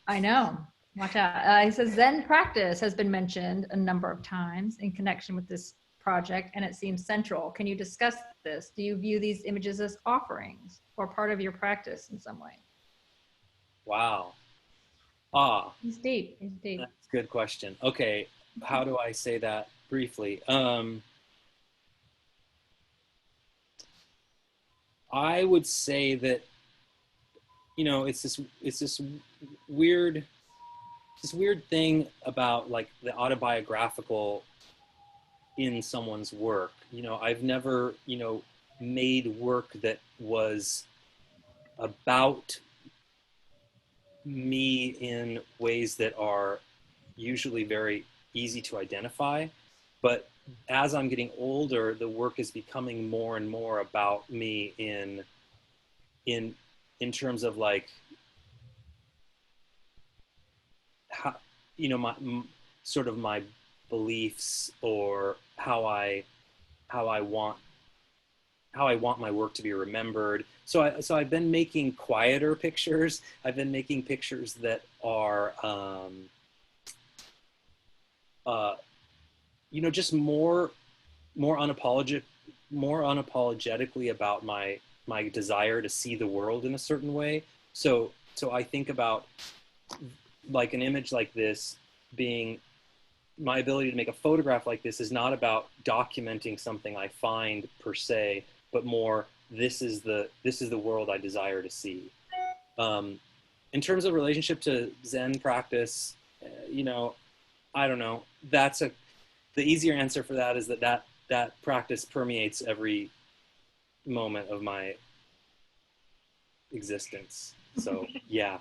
I know. Watch out. He says, Zen practice has been mentioned a number of times in connection with this project, and it seems central. Can you discuss this? Do you view these images as offerings or part of your practice in some way? Wow. He's deep. He's deep. That's a good question. Okay. How do I say that briefly? I would say that, it's this weird thing about, like, the autobiographical in someone's work. I've never, made work that was about me in ways that are usually very easy to identify. But as I'm getting older, the work is becoming more and more about me in terms of, like, you know, sort of my beliefs or how I want my work to be remembered. So I've been making quieter pictures. I've been making pictures that are, you know, just more unapologetically about my desire to see the world in a certain way. So I think about like an image like this being, my ability to make a photograph like this is not about documenting something I find per se, but more this is the world I desire to see. In terms of relationship to Zen practice, you know, I don't know. The easier answer for that is that practice permeates every moment of my existence. So yeah.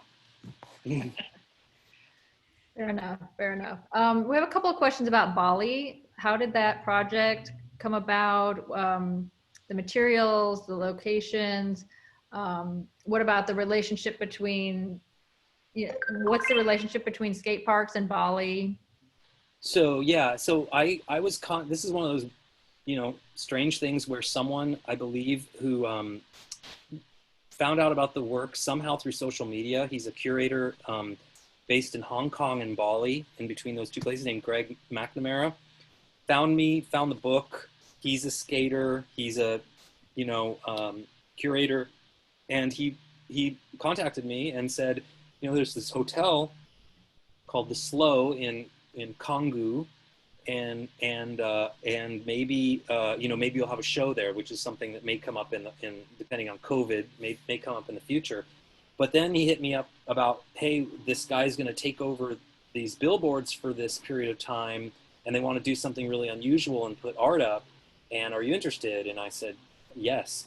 Fair enough. Fair enough. We have a couple of questions about Bali. How did that project come about? The materials, the locations. What about the relationship between, you know, what's the relationship between skate parks and Bali? So yeah, so I was this is one of those, you know, strange things where someone, I believe, who found out about the work somehow through social media. He's a curator based in Hong Kong and Bali, in between those two places, named Greg McNamara. Found the book. He's a skater. He's a, you know, curator, and he contacted me and said, you know, there's this hotel called the Slow in Canggu, and maybe you know, maybe you'll have a show there, which is something that may come up in depending on COVID, may come up in the future. But then he hit me up about, hey, this guy's going to take over these billboards for this period of time, and they want to do something really unusual and put art up. And are you interested? And I said, yes.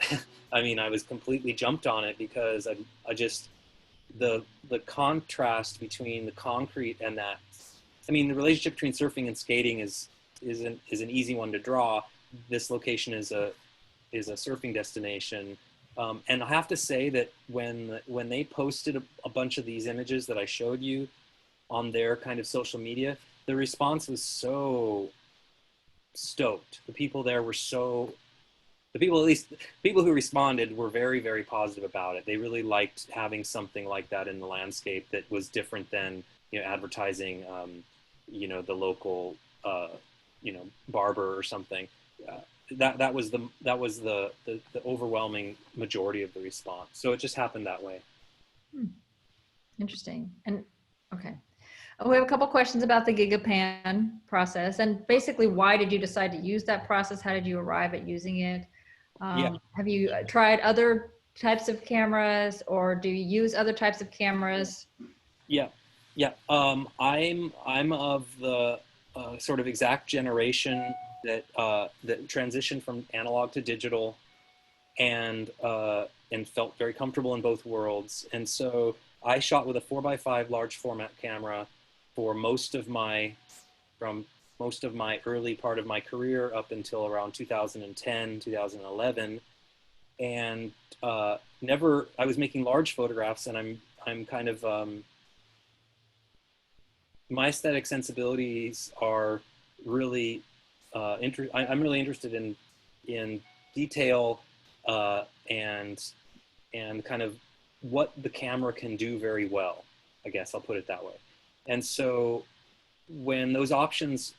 I mean, I was completely jumped on it because I just, the contrast between the concrete and that, I mean, the relationship between surfing and skating is an easy one to draw. This location is a surfing destination. And I have to say that when they posted a bunch of these images that I showed you on their kind of social media, the response was so stoked. The people there were people who responded were very, very positive about it. They really liked having something like that in the landscape that was different than, you know, advertising, you know, the local, you know, barber or something. That was the overwhelming majority of the response. So it just happened that way. Interesting. And okay. We have a couple questions about the GigaPan process, and basically, why did you decide to use that process? How did you arrive at using it? Yeah. Have you tried other types of cameras, or do you use other types of cameras? Yeah. I'm of the sort of exact generation that transitioned from analog to digital, and felt very comfortable in both worlds. And so I shot with a 4x5 large format camera for most of my early part of my career up until around 2010, 2011, and I was making large photographs, and I'm kind of my aesthetic sensibilities are really I'm really interested in detail and kind of what the camera can do very well. I guess I'll put it that way. And so when those options,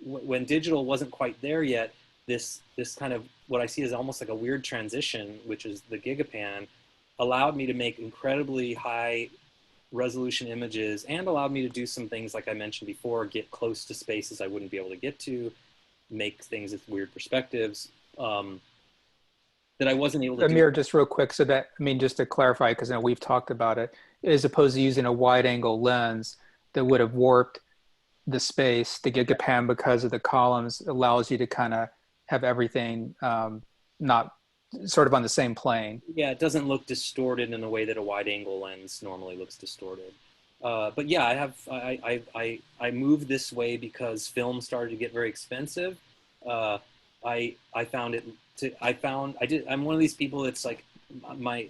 when digital wasn't quite there yet, this kind of what I see as almost like a weird transition, which is the GigaPan, allowed me to make incredibly high resolution images and allowed me to do some things like I mentioned before, get close to spaces I wouldn't be able to get to, make things with weird perspectives that I wasn't able to do. Amir, just real quick, so that, I mean, just to clarify, because I know we've talked about it, as opposed to using a wide angle lens that would have warped the space, the GigaPan, because of the columns, allows you to kind of have everything not sort of on the same plane. Yeah, it doesn't look distorted in the way that a wide angle lens normally looks distorted. But yeah, I moved this way because film started to get very expensive. I'm one of these people that's like, my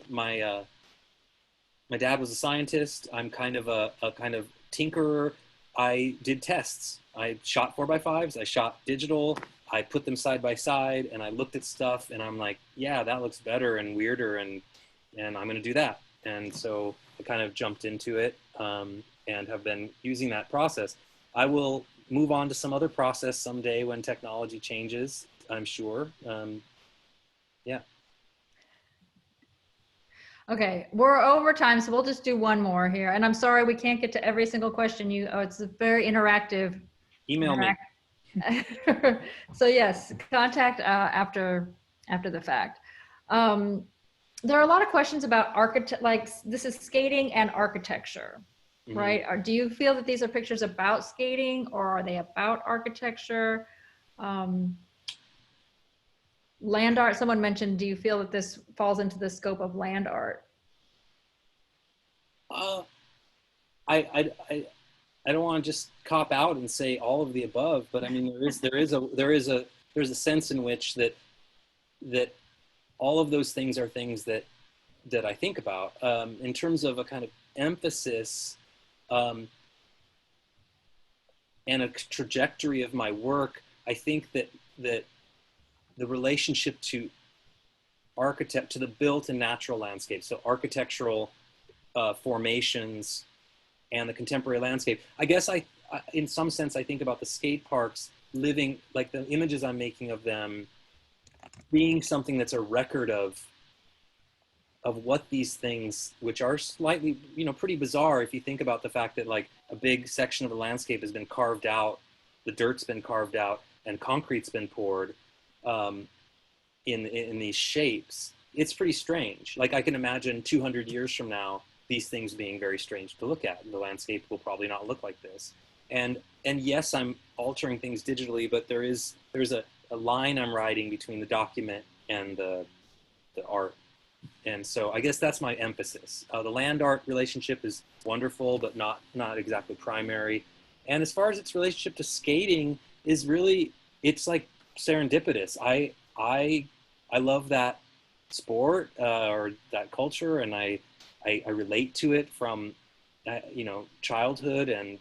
dad was a scientist. I'm kind of a kind of tinkerer. I did tests. I shot 4x5s, I shot digital, I put them side by side, and I looked at stuff, and I'm like, yeah, that looks better and weirder, and I'm going to do that. And so I kind of jumped into it, and have been using that process. I will move on to some other process someday when technology changes, I'm sure. Yeah. Okay, we're over time, so we'll just do one more here. And I'm sorry we can't get to every single question. It's a very interactive. Email me. So yes, contact after the fact. There are a lot of questions about like this is skating and architecture, right? Or do you feel that these are pictures about skating, or are they about architecture? Land art, someone mentioned, do you feel that this falls into the scope of land art? I don't want to just cop out and say all of the above, but I mean, there is a sense in which that all of those things are things that I think about, in terms of a kind of emphasis, and a trajectory of my work. I think that the relationship to the built and natural landscape, so architectural formations and the contemporary landscape. I guess in some sense, I think about the skate parks living, like the images I'm making of them being something that's a record of what these things, which are slightly, pretty bizarre if you think about the fact that like a big section of the landscape has been carved out, the dirt's been carved out, and concrete's been poured in these shapes. It's pretty strange. Like I can imagine 200 years from now, these things being very strange to look at. The landscape will probably not look like this. And yes, I'm altering things digitally, but there's a line I'm writing between the document and the art. And so I guess that's my emphasis. The land art relationship is wonderful, but not exactly primary. And as far as its relationship to skating is really, it's like serendipitous. I love that sport, or that culture, and I relate to it from childhood, and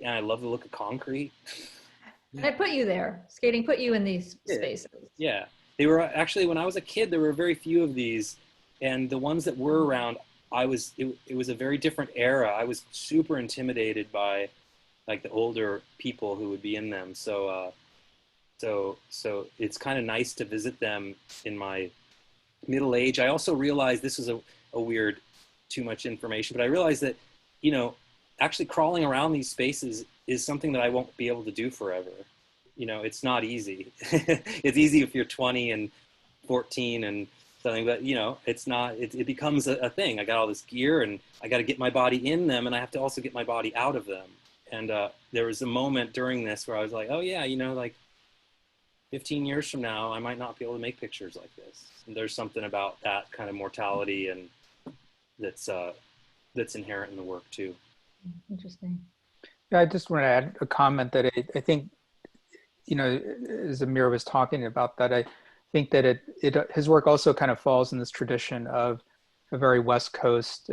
I love the look of concrete. And it put you there. Skating put you in these spaces. Yeah. They were actually, when I was a kid, there were very few of these, and the ones that were around, it was a very different era. I was super intimidated by like the older people who would be in them. So it's kind of nice to visit them in my middle age. I also realized, this is a weird, too much information, but I realized that, actually crawling around these spaces is something that I won't be able to do forever. It's not easy. It's easy if you're 20 and 14 and something, but it's not, it becomes a thing. I got all this gear and I got to get my body in them, and I have to also get my body out of them. And there was a moment during this where I was like, oh yeah, like 15 years from now, I might not be able to make pictures like this. And there's something about that kind of mortality and that's inherent in the work too. Interesting. Yeah, I just want to add a comment that I think, as Amir was talking about that, I think that his work also kind of falls in this tradition of a very West Coast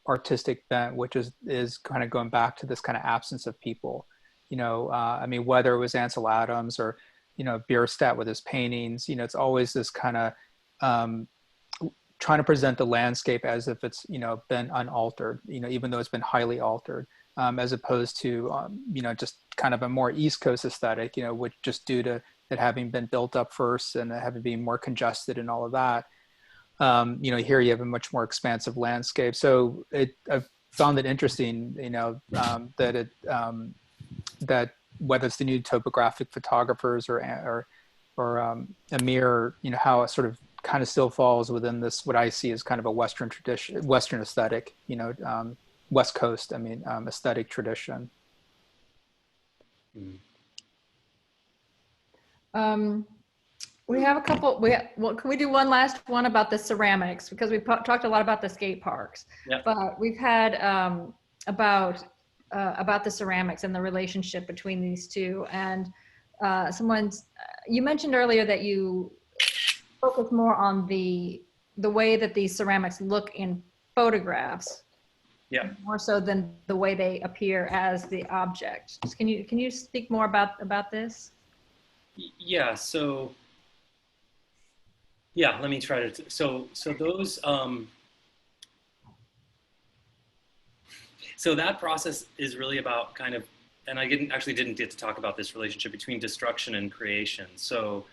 artistic bent, which is kind of going back to this kind of absence of people. I mean, whether it was Ansel Adams or, Bierstadt with his paintings, it's always this kind of trying to present the landscape as if it's, been unaltered, even though it's been highly altered, as opposed to, just kind of a more East Coast aesthetic, which just due to it having been built up first and having been more congested and all of that. Here you have a much more expansive landscape. So I've found it interesting, that whether it's the new topographic photographers or Amir, how it sort of kind of still falls within this, what I see as kind of a Western tradition, Western aesthetic, West Coast, aesthetic tradition. We have a couple, can we do one last one about the ceramics? Because we've talked a lot about the skate parks, Yep. But we've had about the ceramics and the relationship between these two. And you mentioned earlier that you focus more on the way that these ceramics look in photographs Yeah. more so than the way they appear as the object. Can you speak more about this? Yeah. So yeah, let me try to. So those. So that process is really about kind of, and I didn't get to talk about this relationship between destruction and creation. So,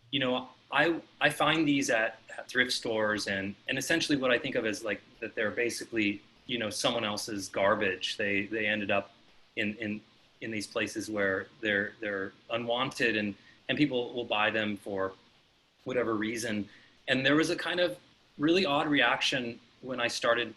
you know, I find these at thrift stores, and essentially what I think of as like that they're basically, you know, someone else's garbage. They ended up in these places where they're unwanted, and people will buy them for whatever reason. And there was a kind of really odd reaction when I started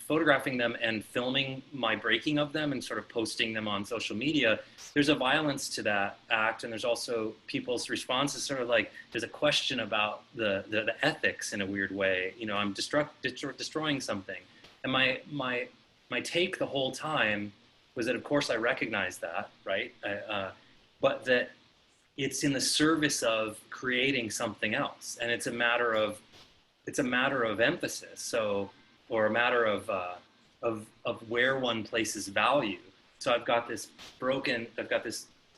photographing them and filming my breaking of them and sort of posting them on social media. There's a violence to that act, and there's also people's responses sort of like there's a question about the ethics in a weird way. You know, I'm destroying something, and my take the whole time was that of course I recognize that, right? But that it's in the service of creating something else, and it's a matter of emphasis. So, or a matter of where one places value. So I've got this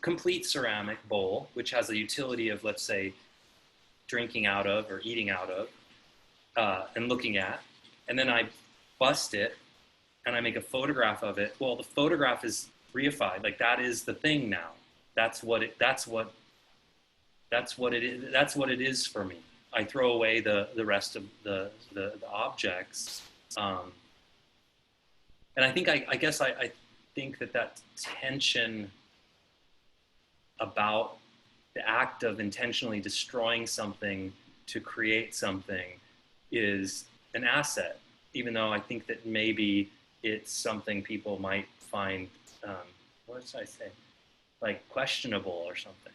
complete ceramic bowl, which has a utility of, let's say, drinking out of or eating out of, and looking at, and then I bust it and I make a photograph of it. Well, the photograph is reified, like that is the thing now. That's what it is for me. I throw away the rest of the objects. And I think, I guess I think that tension about the act of intentionally destroying something to create something is an asset, even though I think that maybe it's something people might find, what did I say? Like questionable or something.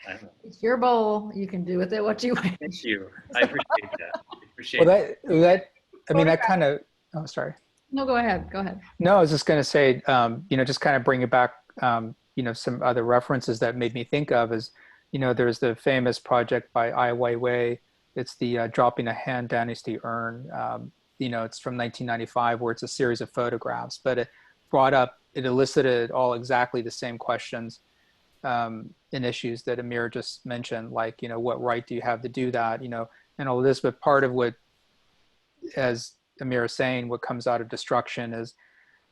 I don't know. It's your bowl. You can do with it what you want. Thank you. I appreciate that. I mean, that kind of, oh, sorry. No, go ahead. Go ahead. No, I was just going to say, you know, just kind of bring it back, you know, some other references that made me think of is, you know, there's the famous project by Ai Weiwei. It's the Dropping a Han Dynasty Urn. You know, it's from 1995, where it's a series of photographs, but it elicited all exactly the same questions and issues that Amir just mentioned, like, you know, what right do you have to do that, you know, and all this. But part of what, as Amir is saying, what comes out of destruction is,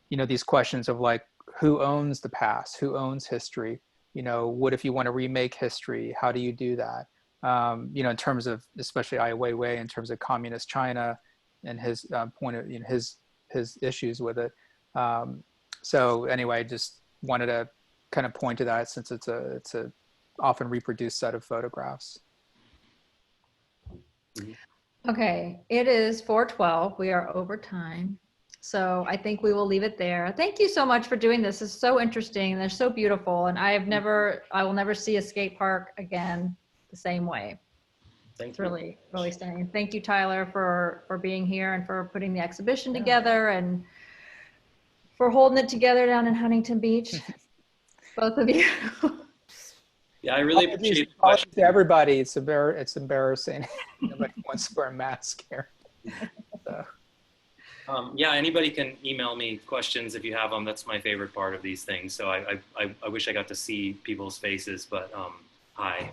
you know, these questions of like, who owns the past, who owns history, you know, what if you want to remake history, how do you do that? You know, in terms of, especially Ai Weiwei, in terms of communist China and his point of, you know, his issues with it. So anyway, I just wanted to kind of point to that, since it's a often reproduced set of photographs. Okay, it is 4:12. We are over time. So I think we will leave it there. Thank you so much for doing this. It's so interesting and they're so beautiful. And I will never see a skate park again the same way. It's really, really stunning. Thank you, Tyler, for being here and for putting the exhibition together and for holding it together down in Huntington Beach. Both of you. Yeah, I really appreciate the question. To everybody, it's embarrassing. Nobody wants to wear a mask here. So. Yeah, anybody can email me questions if you have them. That's my favorite part of these things. So I wish I got to see people's faces, but hi.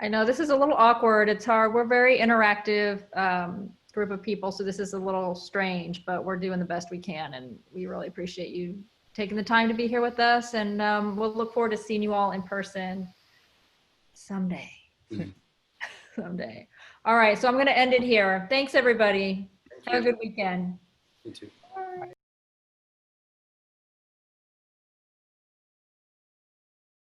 I know this is a little awkward. It's hard. We're a very interactive group of people, so this is a little strange, but we're doing the best we can, and we really appreciate you taking the time to be here with us, and we'll look forward to seeing you all in person someday. Someday. All right, so I'm going to end it here. Thanks, everybody. Have a good weekend. You too.